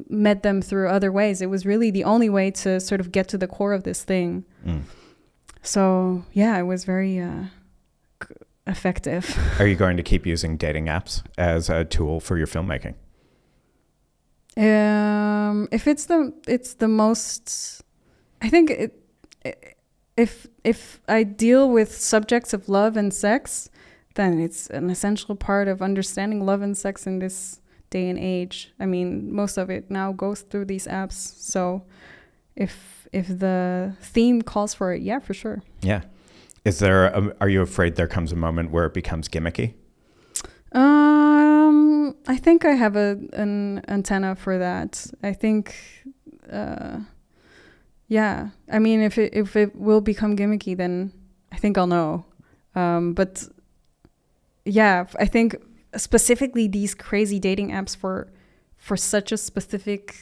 met them through other ways. It was really the only way to sort of get to the core of this thing. So, yeah, it was very effective. Are you going to keep using dating apps as a tool for your filmmaking? If it's the most, I think if I deal with subjects of love and sex, then it's an essential part of understanding love and sex in this day and age. I mean, most of it now goes through these apps. So if the theme calls for it, yeah, for sure. Yeah. Are you afraid there comes a moment where it becomes gimmicky? I think I have an antenna for that. I think, yeah. I mean, if it will become gimmicky, then I think I'll know. But yeah, I think specifically these crazy dating apps for such a specific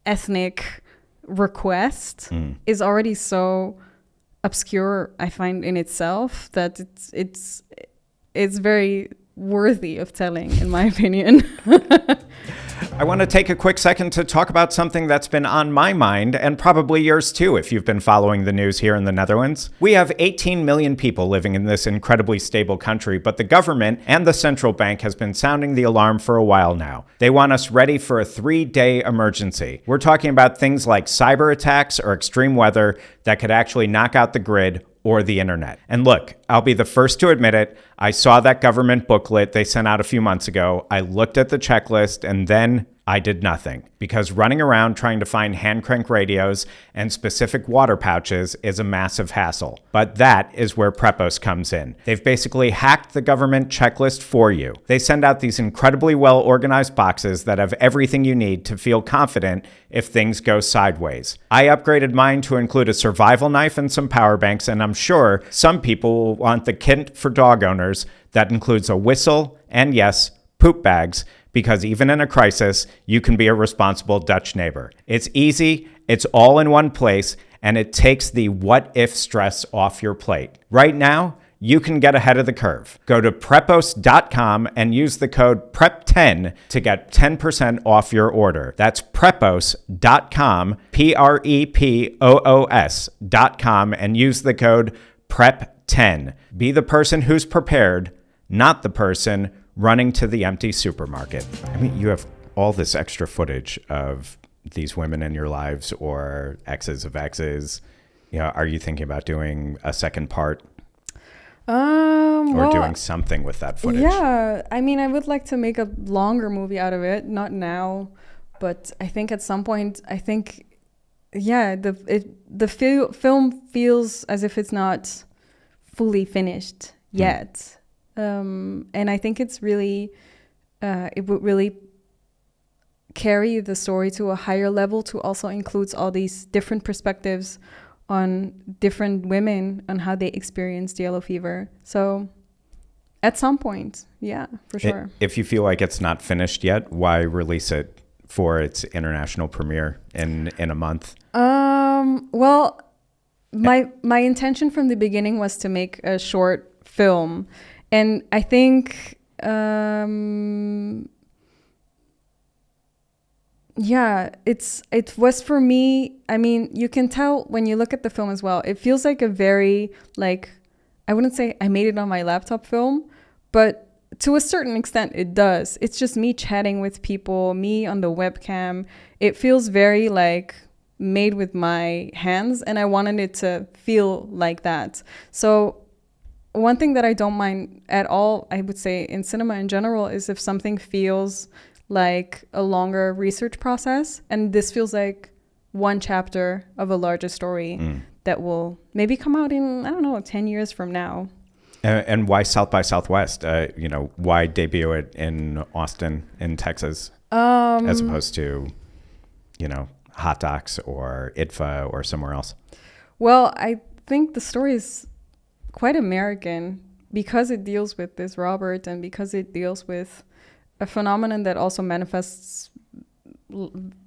ethnic request is already so obscure, I find, in itself, that it's very worthy of telling, in my opinion. I want to take a quick second to talk about something that's been on my mind, and probably yours too if you've been following the news here in the Netherlands. We have 18 million people living in this incredibly stable country, but the government and the central bank has been sounding the alarm for a while now. They want us ready for a 3-day emergency. We're talking about things like cyber attacks or extreme weather that could actually knock out the grid or the internet. And look, I'll be the first to admit it. I saw that government booklet they sent out a few months ago. I looked at the checklist and then I did nothing, because running around trying to find hand crank radios and specific water pouches is a massive hassle. But that is where Prepos comes in. They've basically hacked the government checklist for you. They send out these incredibly well organized boxes that have everything you need to feel confident if things go sideways. I upgraded mine to include a survival knife and some power banks, and I'm sure some people will want the kit for dog owners that includes a whistle and, yes, poop bags, because even in a crisis, you can be a responsible Dutch neighbor. It's easy, it's all in one place, and it takes the what-if stress off your plate. Right now, you can get ahead of the curve. Go to prepos.com and use the code PREP10 to get 10% off your order. That's prepos.com, PREPOOS.com, and use the code PREP10. Be the person who's prepared, not the person running to the empty supermarket. I mean, you have all this extra footage of these women in your lives or exes of exes. You know, are you thinking about doing a second part? Or doing something with that footage? Yeah, I mean, I would like to make a longer movie out of it. Not now, but I think at some point, yeah, the film feels as if it's not fully finished yet. And I think it's really, it would really carry the story to a higher level to also includes all these different perspectives on different women on how they experienced yellow fever. So at some point, yeah, for sure. If you feel like it's not finished yet, why release it for its international premiere in a month? Well, my intention from the beginning was to make a short film. And I think, yeah, it was for me. I mean, you can tell when you look at the film as well. It feels like a very, like, I wouldn't say I made it on my laptop film, but to a certain extent it does. It's just me chatting with people, me on the webcam. It feels very like made with my hands, and I wanted it to feel like that. So one thing that I don't mind at all, I would say, in cinema in general, is if something feels like a longer research process. And this feels like one chapter of a larger story that will maybe come out in, I don't know, 10 years from now. And why South by Southwest? Why debut it in Austin, in Texas, as opposed to, Hot Docs or IDFA or somewhere else? Well, I think the story is quite American because it deals with this Robert and because it deals with a phenomenon that also manifests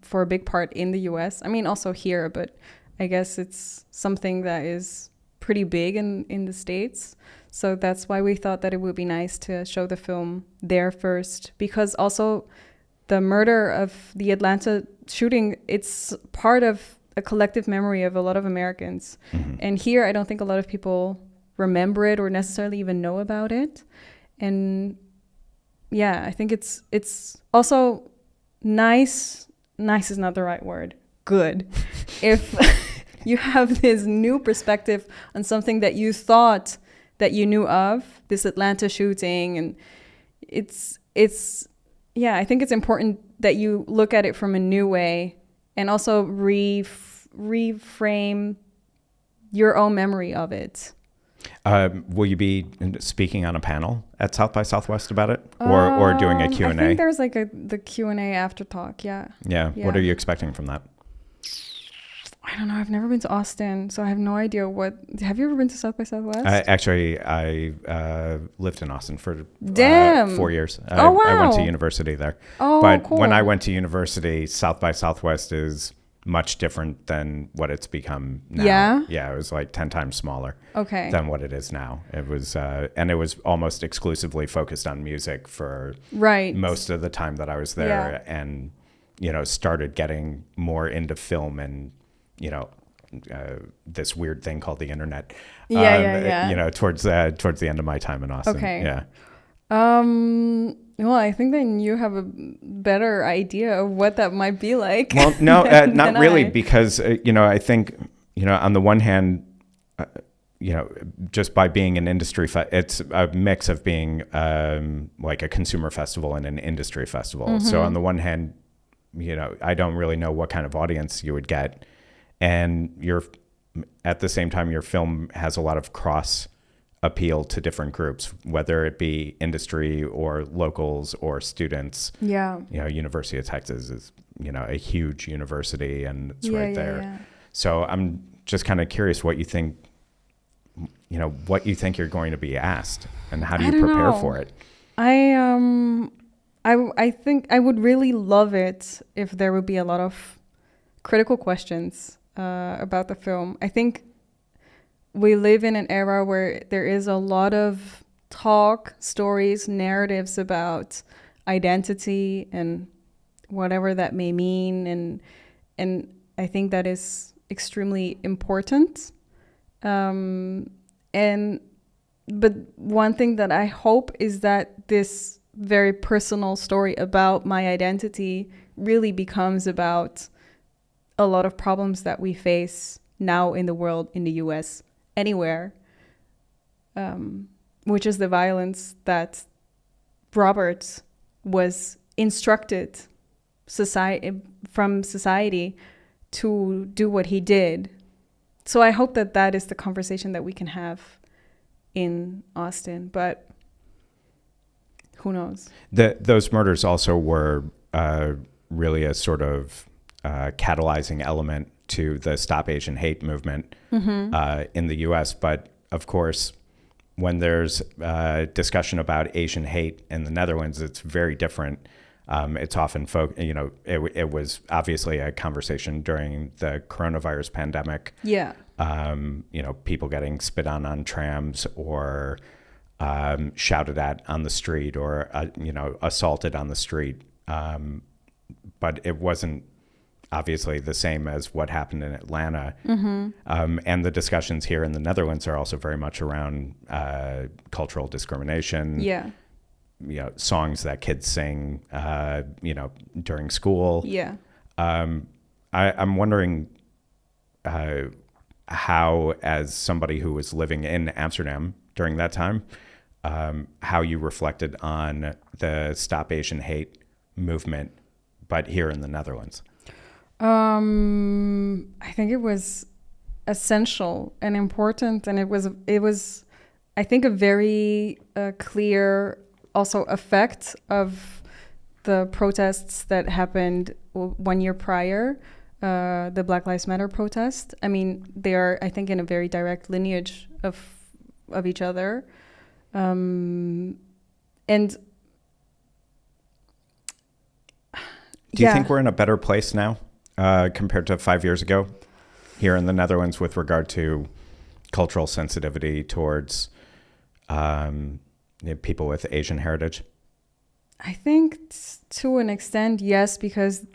for a big part in the US. I mean, also here, but I guess it's something that is pretty big in the States. So that's why we thought that it would be nice to show the film there first, because also the murder of the Atlanta shooting, it's part of a collective memory of a lot of Americans. Mm-hmm. And here, I don't think a lot of people remember it or necessarily even know about it. And yeah, I think it's also nice. Nice is not the right word. Good. If you have this new perspective on something that you thought that you knew of, this Atlanta shooting, and it's I think it's important that you look at it from a new way and also reframe your own memory of it. Will you be speaking on a panel at South by Southwest about it, or doing a Q&A? I think there's like the Q&A after talk. Yeah. What are you expecting from that? I don't know. I've never been to Austin, so I have no idea what. Have you ever been to South by Southwest? I lived in Austin for 4 years. Oh, wow. I went to university there. Oh, but cool. when I went to university, South by Southwest is much different than what it's become now. Yeah? Yeah, it was like 10 times smaller Okay. than what it is now. It was, and it was almost exclusively focused on music for Right. most of the time that I was there, and, started getting more into film and, this weird thing called the internet. Towards the end of my time in Austin. Okay. Yeah. Well, I think then you have a better idea of what that might be like. Well, no, not really, because, I think, on the one hand, just by being an industry, it's a mix of being like a consumer festival and an industry festival. Mm-hmm. So on the one hand, I don't really know what kind of audience you would get. And at the same time, your film has a lot of cross appeal to different groups, whether it be industry or locals or students. Yeah. University of Texas is, a huge university, and it's right there. Yeah. So I'm just kind of curious what you think you're going to be asked, and how do you prepare for it? I think I would really love it if there would be a lot of critical questions about the film. I think we live in an era where there is a lot of talk, stories, narratives about identity and whatever that may mean, and I think that is extremely important. But one thing that I hope is that this very personal story about my identity really becomes about a lot of problems that we face now in the world, in the US, anywhere, which is the violence that Robert was instructed from society to do what he did. So I hope that that is the conversation that we can have in Austin, but who knows? Those murders also were really a sort of catalyzing element to the Stop Asian Hate movement in the U.S. But of course, when there's discussion about Asian hate in the Netherlands, it's very different. It's often, it was obviously a conversation during the coronavirus pandemic. Yeah. People getting spit on trams, or shouted at on the street, or, assaulted on the street. But it wasn't obviously the same as what happened in Atlanta. Mm-hmm. And the discussions here in the Netherlands are also very much around cultural discrimination. Yeah. Songs that kids sing, during school. Yeah. I'm wondering how, as somebody who was living in Amsterdam during that time, how you reflected on the Stop Asian Hate movement, but here in the Netherlands. I think it was essential and important, and it was, I think, a very clear also effect of the protests that happened 1 year prior, the Black Lives Matter protest. I mean, they are, I think, in a very direct lineage of each other, and. Do you think we're in a better place now compared to 5 years ago? here in the Netherlands with regard to cultural sensitivity towards people with Asian heritage? I think to an extent, yes, because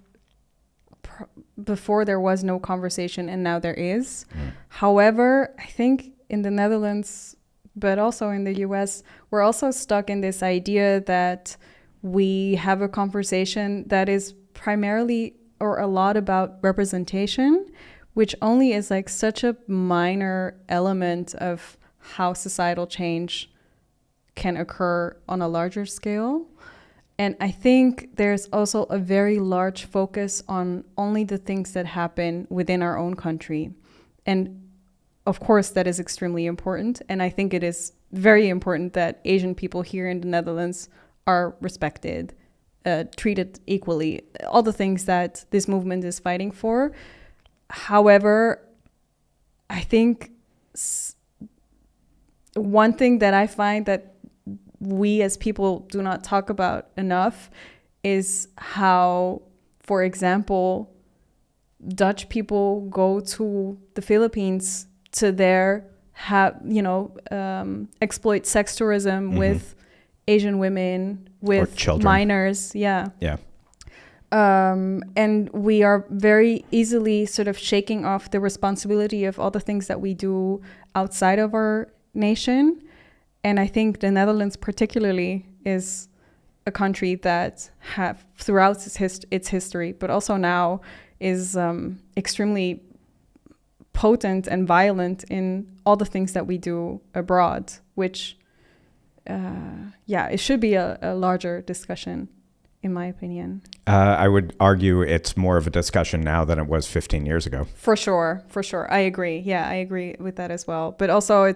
before there was no conversation and now there is. However, I think in the Netherlands, but also in the US, we're also stuck in this idea that we have a conversation that is primarily or a lot about representation, which only is like such a minor element of how societal change can occur on a larger scale. And I think there's also a very large focus on only the things that happen within our own country. And of course, that is extremely important. And I think it is very important that Asian people here in the Netherlands are respected, treated equally, all the things that this movement is fighting for. However, I think one thing that I find that we as people do not talk about enough is how, for example, Dutch people go to the Philippines to there exploit sex tourism with Asian women, with minors. Yeah. And we are very easily sort of shaking off the responsibility of all the things that we do outside of our nation. And I think the Netherlands particularly is a country that throughout its history, but also now is extremely potent and violent in all the things that we do abroad, which, it should be a larger discussion, in my opinion. I would argue it's more of a discussion now than it was 15 years ago. For sure. I agree. Yeah, I agree with that as well. But also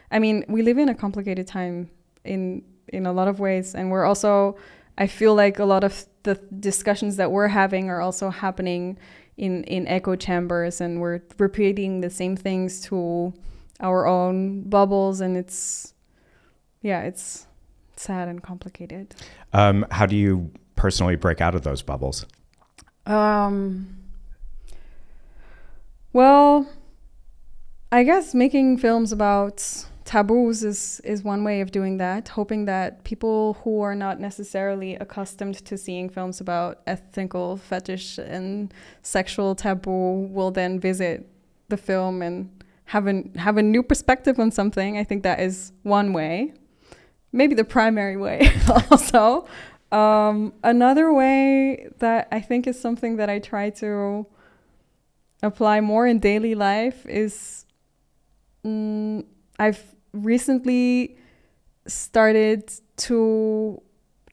we live in a complicated time in a lot of ways. And we're also, I feel like a lot of the discussions that we're having are also happening in echo chambers, and we're repeating the same things to our own bubbles. And it's sad and complicated. How do you personally break out of those bubbles? Well, I guess making films about taboos is one way of doing that, hoping that people who are not necessarily accustomed to seeing films about ethical fetish and sexual taboo will then visit the film and have a new perspective on something. I think that is one way. Maybe the primary way also. Another way that I think is something that I try to apply more in daily life is I've recently started to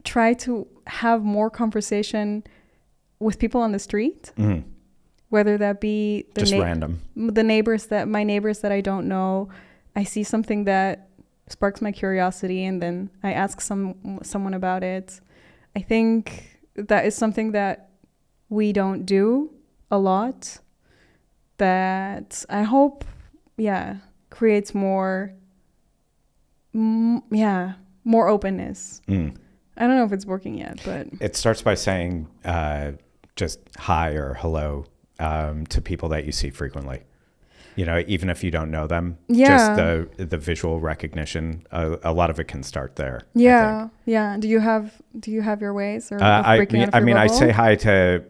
try to have more conversation with people on the street, whether that be random, my neighbors that I don't know. I see something that sparks my curiosity, and then I ask someone about it. I think that is something that we don't do a lot, that I hope, creates more openness. I don't know if it's working yet, but it starts by saying just hi or hello to people that you see frequently. Even if you don't know them, just the visual recognition, a lot of it can start there. Yeah. Do you have your ways or breaking out of your bubble? I say hi to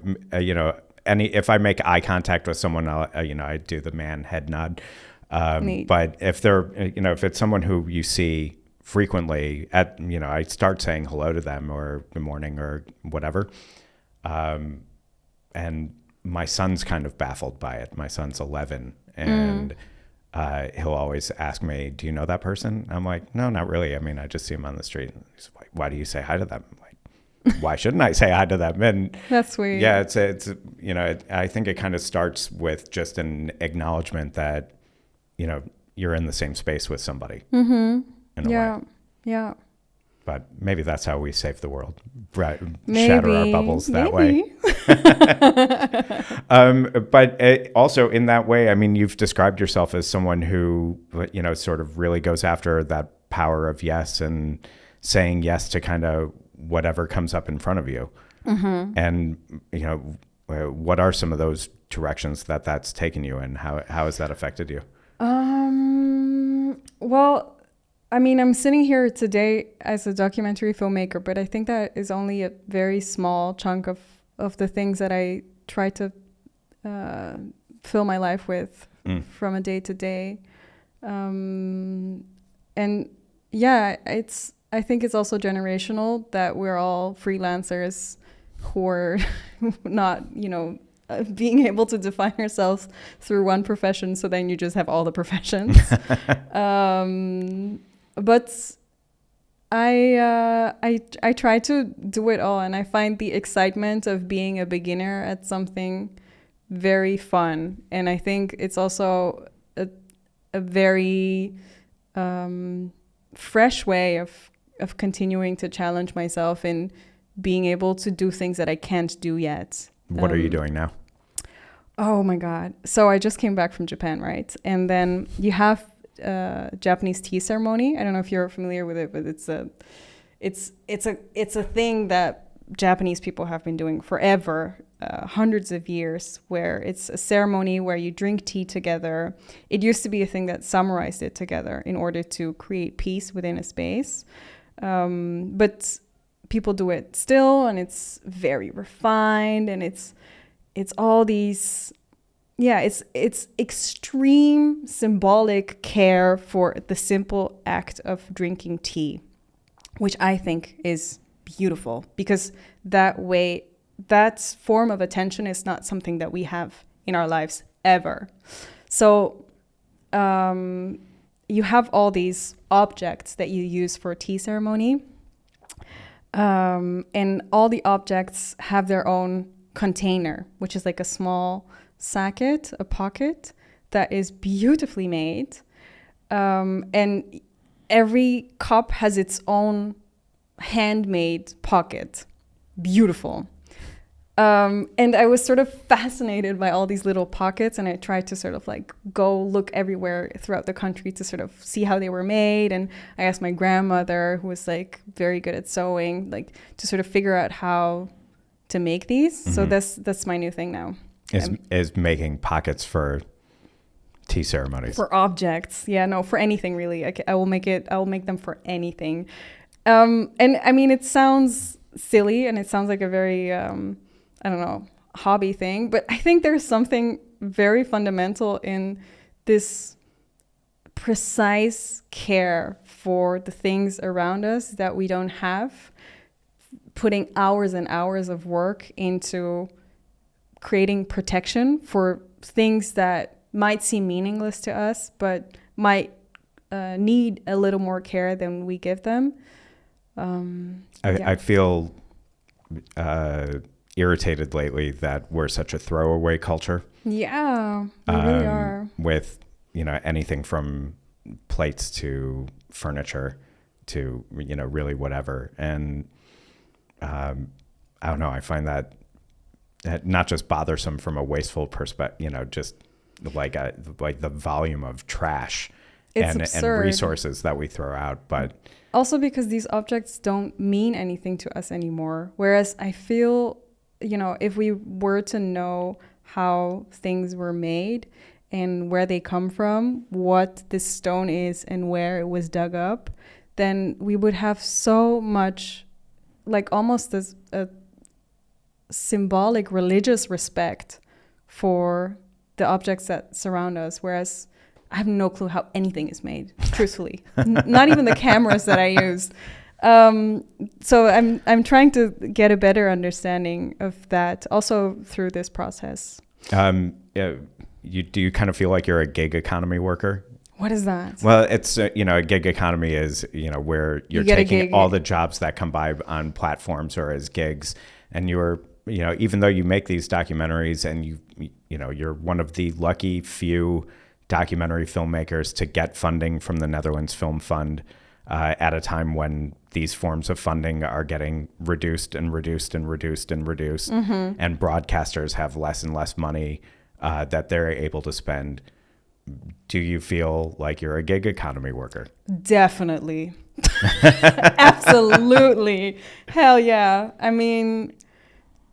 if I make eye contact with someone, I do the man head nod. But if they're if it's someone who you see frequently, I start saying hello to them or good morning or whatever. And my son's kind of baffled by it. My son's 11. And he'll always ask me, do you know that person? I'm like, no, not really. I mean, I just see him on the street. He's like, why do you say hi to them? I'm like, why shouldn't I say hi to them? And that's sweet. Yeah, it's I think it kind of starts with just an acknowledgement that, you're in the same space with somebody. In a way. Yeah. But maybe that's how we save the world. Shatter our bubbles that way. But also in that way, I mean, you've described yourself as someone who, sort of really goes after that power of yes and saying yes to kind of whatever comes up in front of you. And, what are some of those directions that that's taken you in? How has that affected you? Well, I mean, I'm sitting here today as a documentary filmmaker, but I think that is only a very small chunk of the things that I try to fill my life with from a day to day. And yeah, I think it's also generational that we're all freelancers who are not, being able to define ourselves through one profession. So then you just have all the professions. But I try to do it all, and I find the excitement of being a beginner at something very fun. And I think it's also a very fresh way of continuing to challenge myself in being able to do things that I can't do yet. What are you doing now? Oh my God. So I just came back from Japan, right? And then you have Japanese tea ceremony. I don't know if you're familiar with it, but it's a thing that Japanese people have been doing forever, hundreds of years, where it's a ceremony where you drink tea together. It used to be a thing that summarized it together in order to create peace within a space. But people do it still, and it's very refined, and it's all these, it's extreme symbolic care for the simple act of drinking tea, which I think is beautiful, because that form of attention is not something that we have in our lives ever. So you have all these objects that you use for a tea ceremony. And all the objects have their own container, which is like a small sachet, a pocket that is beautifully made. And every cup has its own handmade pocket. Beautiful. And I was sort of fascinated by all these little pockets, and I tried to sort of like go look everywhere throughout the country to sort of see how they were made. And I asked my grandmother, who was like very good at sewing, like to sort of figure out how to make these. Mm-hmm. So that's my new thing now. Is making pockets for tea ceremonies. For objects. Yeah, no, for anything really. I will make them for anything. And I mean, it sounds silly, and it sounds like a very I don't know, hobby thing, but I think there's something very fundamental in this precise care for the things around us that we don't have, putting hours and hours of work into creating protection for things that might seem meaningless to us, but might need a little more care than we give them. I feel irritated lately that we're such a throwaway culture. Yeah, we really are. With, anything from plates to furniture to, really whatever. And I don't know, I find that not just bothersome from a wasteful perspective, just like the volume of trash and resources that we throw out. But also because these objects don't mean anything to us anymore. Whereas I feel, if we were to know how things were made and where they come from, what this stone is and where it was dug up, then we would have so much, like almost as a symbolic religious respect for the objects that surround us. Whereas I have no clue how anything is made, truthfully. Not even the cameras that I use. So I'm trying to get a better understanding of that also through this process. Do you kind of feel like you're a gig economy worker? What is that? Well, it's, a gig economy is, where you're taking all the jobs that come by on platforms or as gigs, and you're, even though you make these documentaries and you're one of the lucky few documentary filmmakers to get funding from the Netherlands Film Fund at a time when these forms of funding are getting reduced and reduced and reduced and reduced, mm-hmm. and broadcasters have less and less money that they're able to spend. Do you feel like you're a gig economy worker? Definitely. Absolutely. Hell yeah. I mean,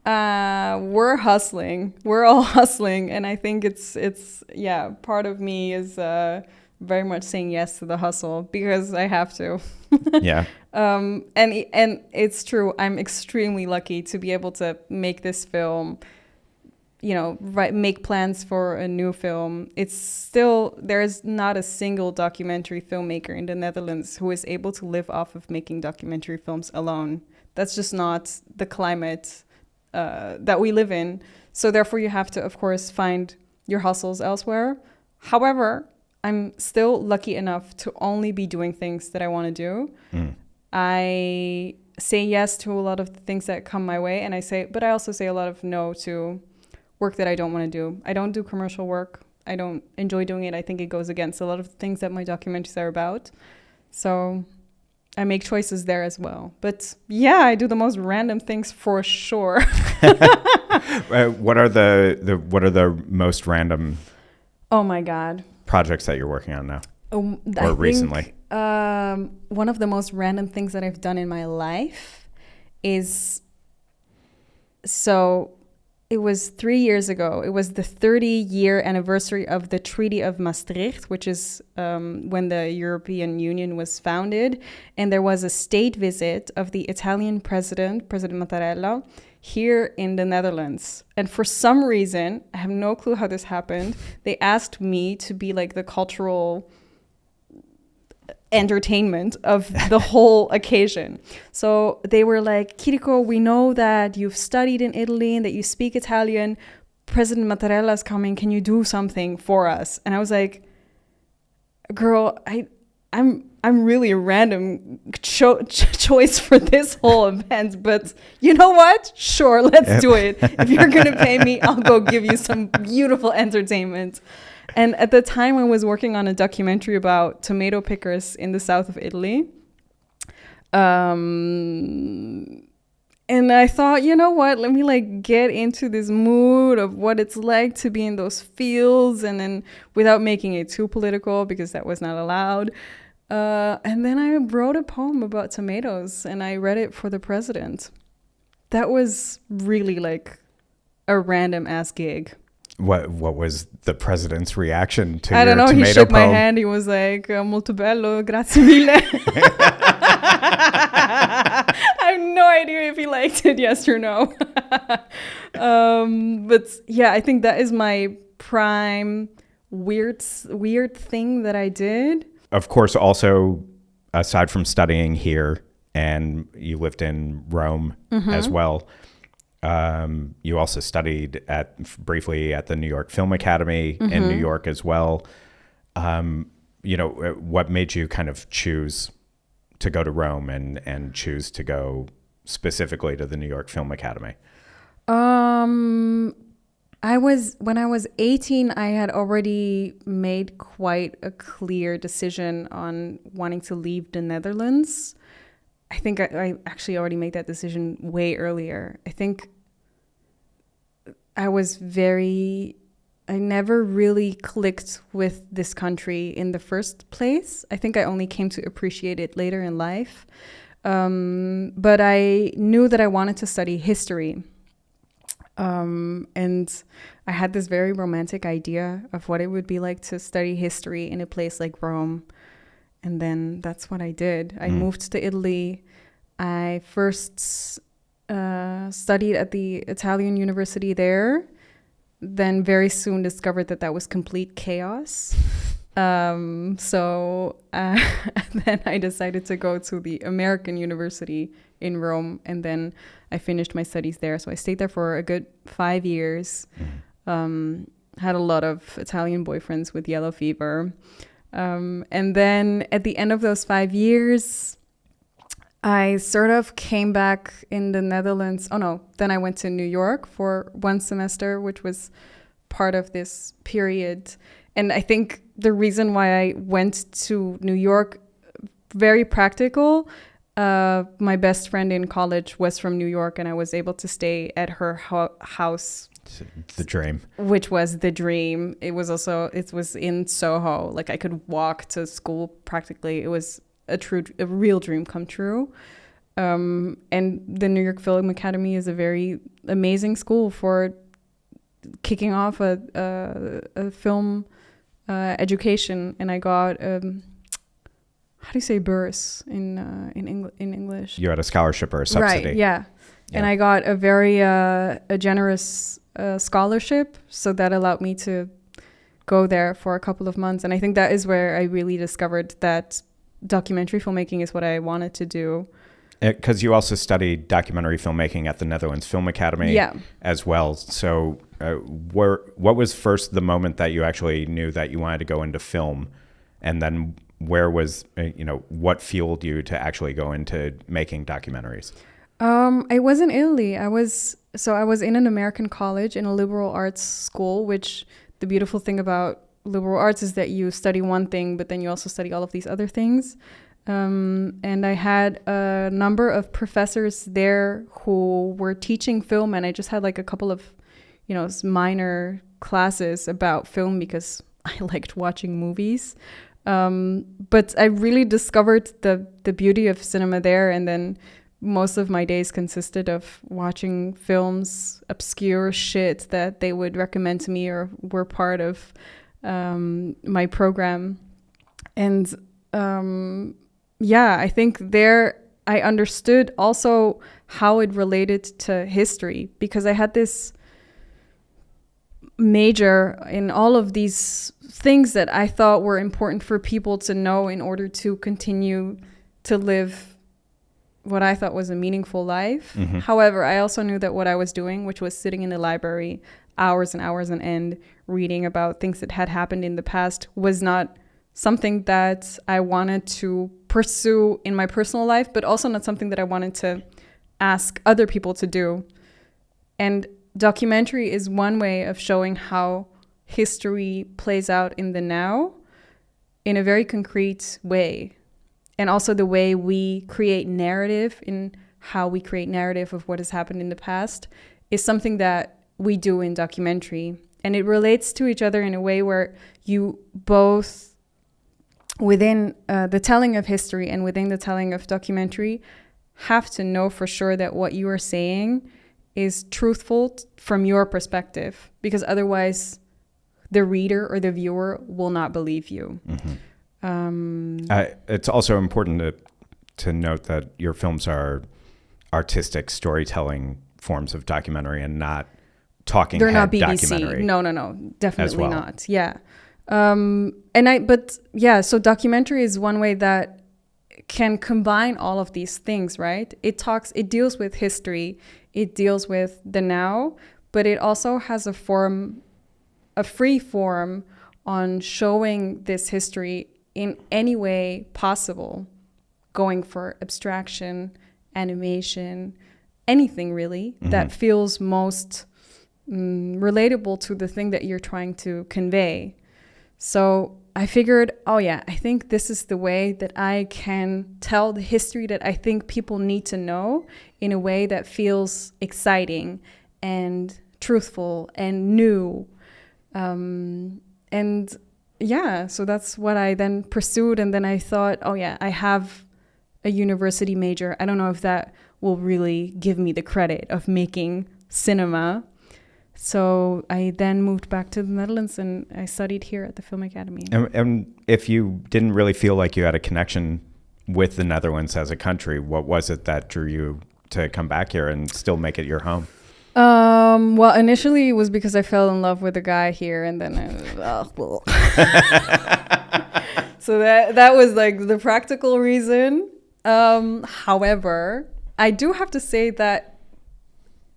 We're hustling. We're all hustling, and I think it's yeah. Part of me is very much saying yes to the hustle because I have to. Yeah. And it's true. I'm extremely lucky to be able to make this film. Make plans for a new film. It's still, there's not a single documentary filmmaker in the Netherlands who is able to live off of making documentary films alone. That's just not the climate that we live in. So therefore you have to, of course, find your hustles elsewhere. However, I'm still lucky enough to only be doing things that I want to do. I say yes to a lot of the things that come my way, but I also say a lot of no to work that I don't want to do. I don't do commercial work. I don't enjoy doing it. I think it goes against a lot of the things that my documentaries are about. So I make choices there as well. But yeah, I do the most random things for sure. What are the most random? Oh my God. Projects that you're working on now, or recently? One of the most random things that I've done in my life is, so it was 3 years ago. It was the 30-year anniversary of the Treaty of Maastricht, which is when the European Union was founded. And there was a state visit of the Italian President Mattarella, here in the Netherlands. And for some reason, I have no clue how this happened, they asked me to be like the cultural entertainment of the whole occasion. So they were like, Kiriko, we know that you've studied in Italy and that you speak Italian. President Mattarella is coming. Can you do something for us? And I was like, girl, I'm really a random choice for this whole event, but you know what? Sure, let's do it. If you're going to pay me, I'll go give you some beautiful entertainment. And at the time, I was working on a documentary about tomato pickers in the south of Italy. And I thought, you know what? Let me get into this mood of what it's like to be in those fields, and then without making it too political, because that was not allowed. And then I wrote a poem about tomatoes and I read it for the president. That was really a random ass gig. What was the president's reaction to I your don't know. tomato He shook poem? my hand. He was like, molto bello, grazie mille. I have no idea if he liked it, yes or no. But yeah, I think that is my prime weird thing that I did. Of course, also, aside from studying here, and you lived in Rome as well, you also studied briefly at the New York Film Academy in New York as well. What made you kind of choose to go to Rome and choose to go specifically to the New York Film Academy? When I was 18, I had already made quite a clear decision on wanting to leave the Netherlands. I think I actually already made that decision way earlier. I think I never really clicked with this country in the first place. I think I only came to appreciate it later in life. But I knew that I wanted to study history. And I had this very romantic idea of what it would be like to study history in a place like Rome. And then that's what I did. I moved to Italy. I first studied at the Italian university there, then very soon discovered that was complete chaos. So then I decided to go to the American University in Rome, and then I finished my studies there. So I stayed there for a good 5 years. Had a lot of Italian boyfriends with yellow fever. And then at the end of those 5 years, I sort of came back in the Netherlands. Oh no, then I went to New York for 1 semester, which was part of this period. And I think the reason why I went to New York, very practical. My best friend in college was from New York, and I was able to stay at her house. The dream. Which was the dream. It was in Soho. I could walk to school practically. It was a real dream come true. And the New York Film Academy is a very amazing school for kicking off a film education. And I got how do you say burse in English? You had a scholarship or a subsidy. Right, yeah. And I got a very a generous scholarship, so that allowed me to go there for a couple of months. And I think that is where I really discovered that documentary filmmaking is what I wanted to do. Because you also studied documentary filmmaking at the Netherlands Film Academy as well. So what was first the moment that you actually knew that you wanted to go into film? And then where was, what fueled you to actually go into making documentaries? I was in Italy. I was in an American college in a liberal arts school, which the beautiful thing about liberal arts is that you study one thing, but then you also study all of these other things. And I had a number of professors there who were teaching film, and I just had like a couple of, minor classes about film because I liked watching movies. But I really discovered the beauty of cinema there, and then most of my days consisted of watching films, obscure shit that they would recommend to me or were part of my program. And I think there I understood also how it related to history, because I had this major in all of these things that I thought were important for people to know in order to continue to live what I thought was a meaningful life. Mm-hmm. However, I also knew that what I was doing, which was sitting in the library hours and hours on end, reading about things that had happened in the past, was not something that I wanted to pursue in my personal life, but also not something that I wanted to ask other people to do. And documentary is one way of showing how history plays out in the now in a very concrete way. And also the way we create narrative, in how we create narrative of what has happened in the past, is something that we do in documentary. And it relates to each other in a way where you both, within the telling of history and within the telling of documentary, have to know for sure that what you are saying is truthful from your perspective, because otherwise the reader or the viewer will not believe you. Mm-hmm. It's also important to note that your films are artistic storytelling forms of documentary and not talking head documentary. They're not BBC. Documentary. No, definitely not. Yeah. So documentary is one way that can combine all of these things, right? It deals with history, it deals with the now, but it also has a free form on showing this history in any way possible, going for abstraction, animation, anything really that feels most relatable to the thing that you're trying to convey. So I figured, I think this is the way that I can tell the history that I think people need to know in a way that feels exciting and truthful and new. So that's what I then pursued. And then I thought, I have a university major. I don't know if that will really give me the credit of making cinema. So I then moved back to the Netherlands and I studied here at the Film Academy. And if you didn't really feel like you had a connection with the Netherlands as a country, what was it that drew you to come back here and still make it your home? Well, initially it was because I fell in love with a guy here, and then so that was like the practical reason. However, I do have to say that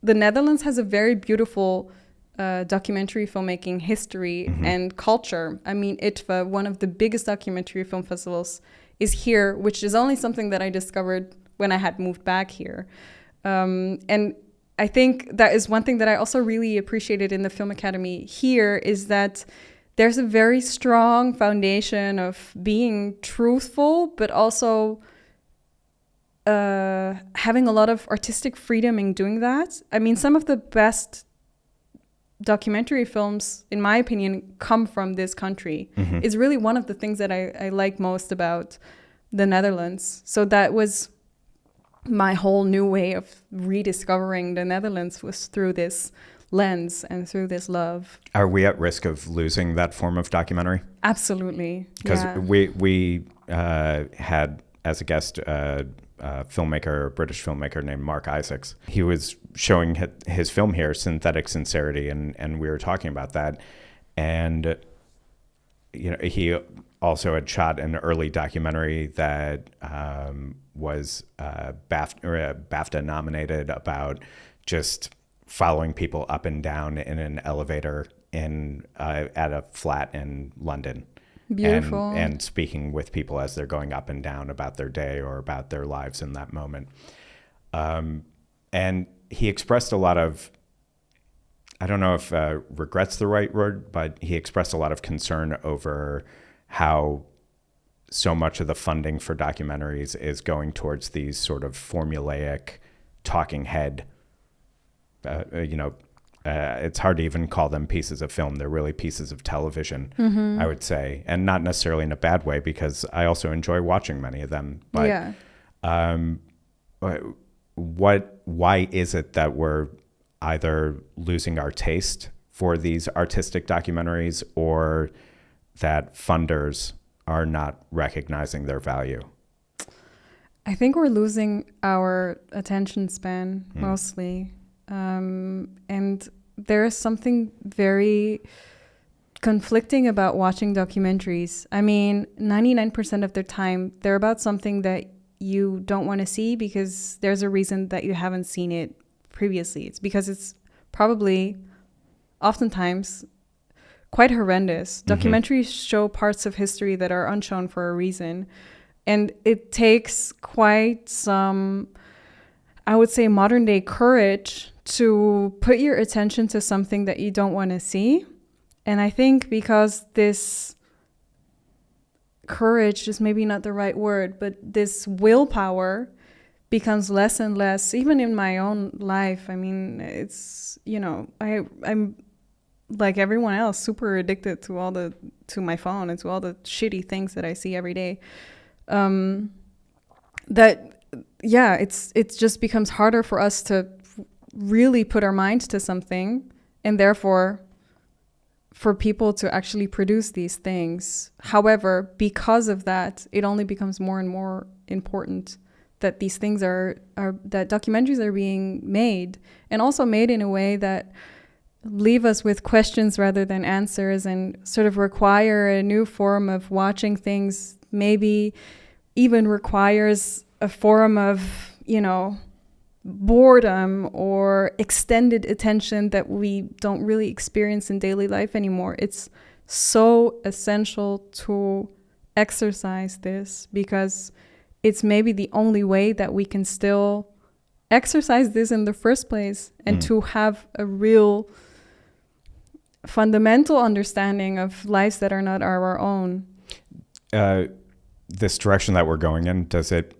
the Netherlands has a very beautiful documentary filmmaking history and culture. I mean, ITVA, one of the biggest documentary film festivals, is here, which is only something that I discovered when I had moved back here. And I think that is one thing that I also really appreciated in the Film Academy here, is that there's a very strong foundation of being truthful, but also having a lot of artistic freedom in doing that. I mean, some of the best documentary films, in my opinion, come from this country. It's really one of the things that I like most about the Netherlands. So that was my whole new way of rediscovering the Netherlands was through this lens and through this love. Are we at risk of losing that form of documentary? Absolutely. Because yeah. we had as a guest a British filmmaker named Mark Isaacs. He was showing his film here, Synthetic Sincerity, and we were talking about that. And he also had shot an early documentary that was BAFTA nominated about just following people up and down in an elevator at a flat in London. Beautiful. And speaking with people as they're going up and down about their day or about their lives in that moment. And he expressed a lot of, I don't know if regret's the right word, but he expressed a lot of concern over how so much of the funding for documentaries is going towards these sort of formulaic talking head. It's hard to even call them pieces of film. They're really pieces of television, I would say, and not necessarily in a bad way, because I also enjoy watching many of them. But why is it that we're either losing our taste for these artistic documentaries, or that funders are not recognizing their value? I think we're losing our attention span mostly. And there is something very conflicting about watching documentaries. I mean, 99% of the time, they're about something that you don't want to see because there's a reason that you haven't seen it previously. It's because it's probably oftentimes quite horrendous. Documentaries show parts of history that are unshown for a reason. And it takes quite some, I would say, modern day courage to put your attention to something that you don't want to see. And I think because this courage is maybe not the right word, but this willpower becomes less and less, even in my own life. I mean, it's, I'm like everyone else, super addicted to my phone and to all the shitty things that I see every day. It just becomes harder for us to really put our minds to something, and therefore for people to actually produce these things. However, because of that, it only becomes more and more important that these things that documentaries are being made, and also made in a way that leave us with questions rather than answers, and sort of require a new form of watching things, maybe even requires a form of, boredom or extended attention that we don't really experience in daily life anymore. It's so essential to exercise this, because it's maybe the only way that we can still exercise this in the first place, and to have a real fundamental understanding of lives that are not our own. This direction that we're going in, does it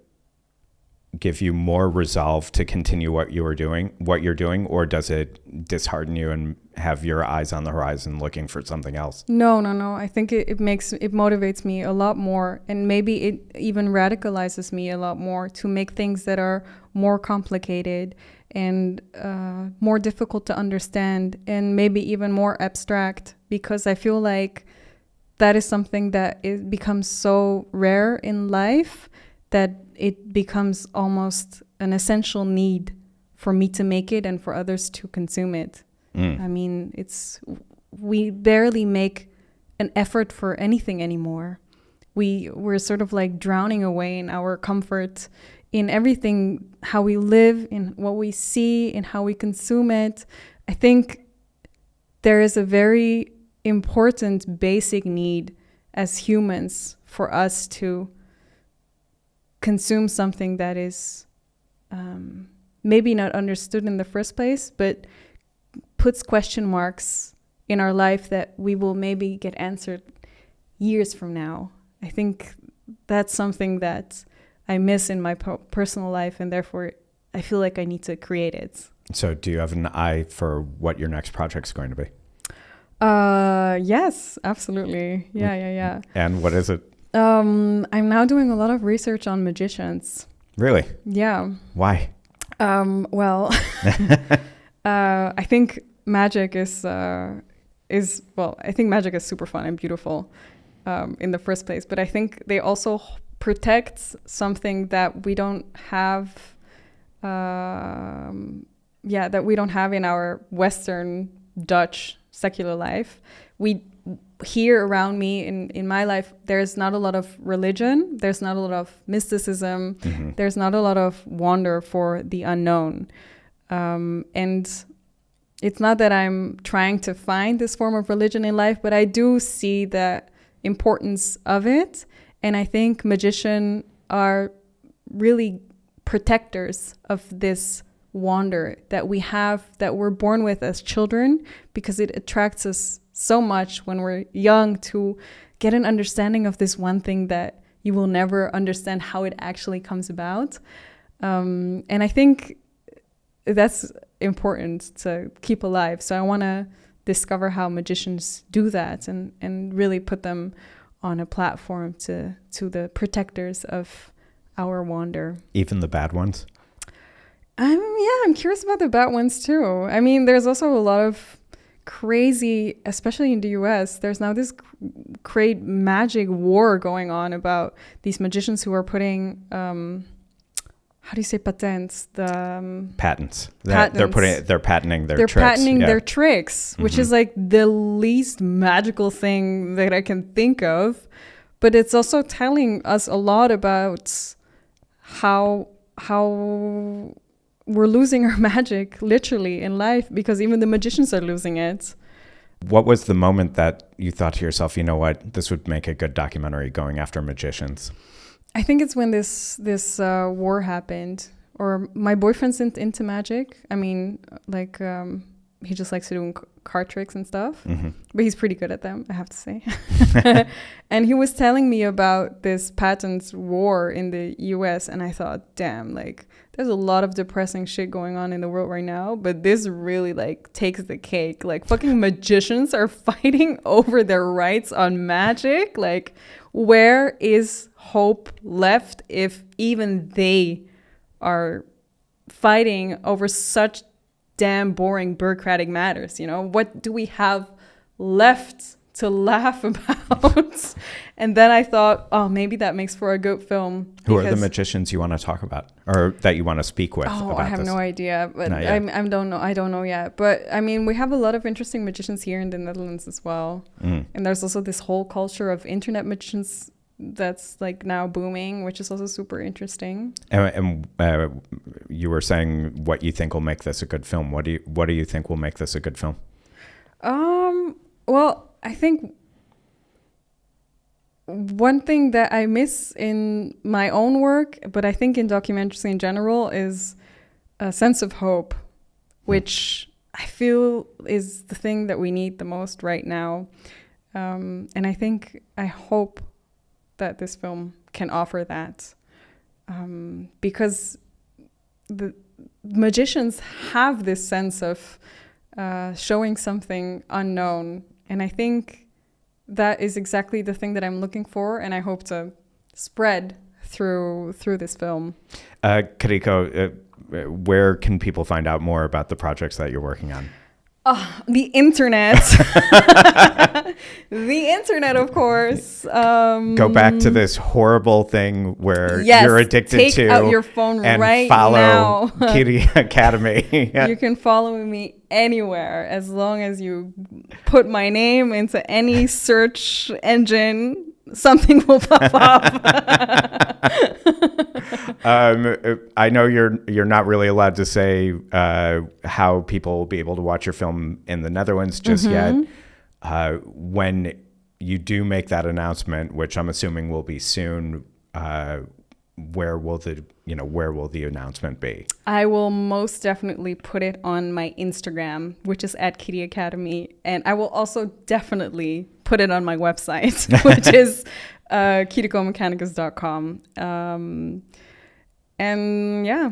give you more resolve to continue what you're doing, or does it dishearten you and have your eyes on the horizon looking for something else? No. I think it motivates me a lot more, and maybe it even radicalizes me a lot more to make things that are more complicated and more difficult to understand, and maybe even more abstract, because I feel like that is something that it becomes so rare in life that it becomes almost an essential need for me to make it and for others to consume it. I mean, we barely make an effort for anything anymore. We're sort of like drowning away in our comfort, in everything, how we live, in what we see, in how we consume it. I think there is a very important basic need as humans for us to consume something that is maybe not understood in the first place, but puts question marks in our life that we will maybe get answered years from now. I think that's something that I miss in my personal life, and therefore I feel like I need to create it. So do you have an eye for what your next project's going to be? Yes, absolutely. Yeah. And what is it? I'm now doing a lot of research on magicians. Really? Yeah. Why? Well, I think magic is well, I think magic is super fun and beautiful in the first place, but I think they also protect something that we don't have, that we don't have in our Western Dutch secular life. Here around me in my life, there's not a lot of religion, there's not a lot of mysticism, there's not a lot of wonder for the unknown. And it's not that I'm trying to find this form of religion in life, but I do see the importance of it. And I think magicians are really protectors of this wonder that we have, that we're born with as children, because it attracts us so much when we're young to get an understanding of this one thing that you will never understand how it actually comes about. And I think that's important to keep alive. So I want to discover how magicians do that and really put them on a platform to the protectors of our wonder. Even the bad ones? I'm curious about the bad ones too. I mean, there's also a lot of crazy, especially in the US, there's now this great magic war going on about these magicians who are putting, how do you say patents? Patents. Patents. They're patenting their They're tricks. patenting their tricks, which is like the least magical thing that I can think of. But it's also telling us a lot about how we're losing our magic literally in life, because even the magicians are losing it. What was the moment that you thought to yourself, you know what, this would make a good documentary, going after magicians? I think it's when this war happened, or my boyfriend's into magic. I mean, like, he just likes to do card tricks and stuff, but he's pretty good at them, I have to say. And he was telling me about this patents war in the US, and I thought, damn, like, there's a lot of depressing shit going on in the world right now, but this really like takes the cake. Like, fucking magicians are fighting over their rights on magic. Like, where is hope left if even they are fighting over such damn boring bureaucratic matters? You know, what do we have left to laugh about? And then I thought, oh, maybe that makes for a good film. Who are the magicians you want to talk about, or that you want to speak with about this? I have no idea, but I don't know. I don't know yet. But I mean, we have a lot of interesting magicians here in the Netherlands as well. And there's also this whole culture of internet magicians that's like now booming, which is also super interesting. And you were saying what you think will make this a good film. What do you think will make this a good film? Well, I think one thing that I miss in my own work, but I think in documentaries in general, is a sense of hope, which I feel is the thing that we need the most right now. And I hope that this film can offer that, because the magicians have this sense of showing something unknown. And I think that is exactly the thing that I'm looking for, and I hope to spread through this film. Kiriko, where can people find out more about the projects that you're working on? The internet. The internet, of course. Go back to this horrible thing where yes, you're addicted take to out your phone and right follow now. Kiriko Academy. You can follow me anywhere as long as you put my name into any search engine. Something will pop up. I know you're not really allowed to say how people will be able to watch your film in the Netherlands just yet. When you do make that announcement, which I'm assuming will be soon, where will the announcement be? I will most definitely put it on my Instagram, which is @Kiriko Academy, and I will also definitely put it on my website, which is KirikoMechanicus.com. And yeah.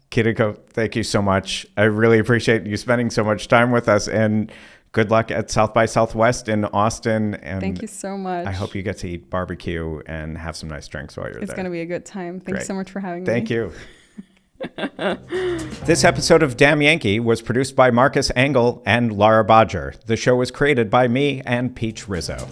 Kiriko, thank you so much. I really appreciate you spending so much time with us, and Good luck at South by Southwest in Austin. And thank you so much. I hope you get to eat barbecue and have some nice drinks while you're there. It's going to be a good time. Thank you so much for having me. Thank you. This episode of Dam Yankee was produced by Marcus Engel and Laura Bodger. The show was created by me and Peach Rizzo.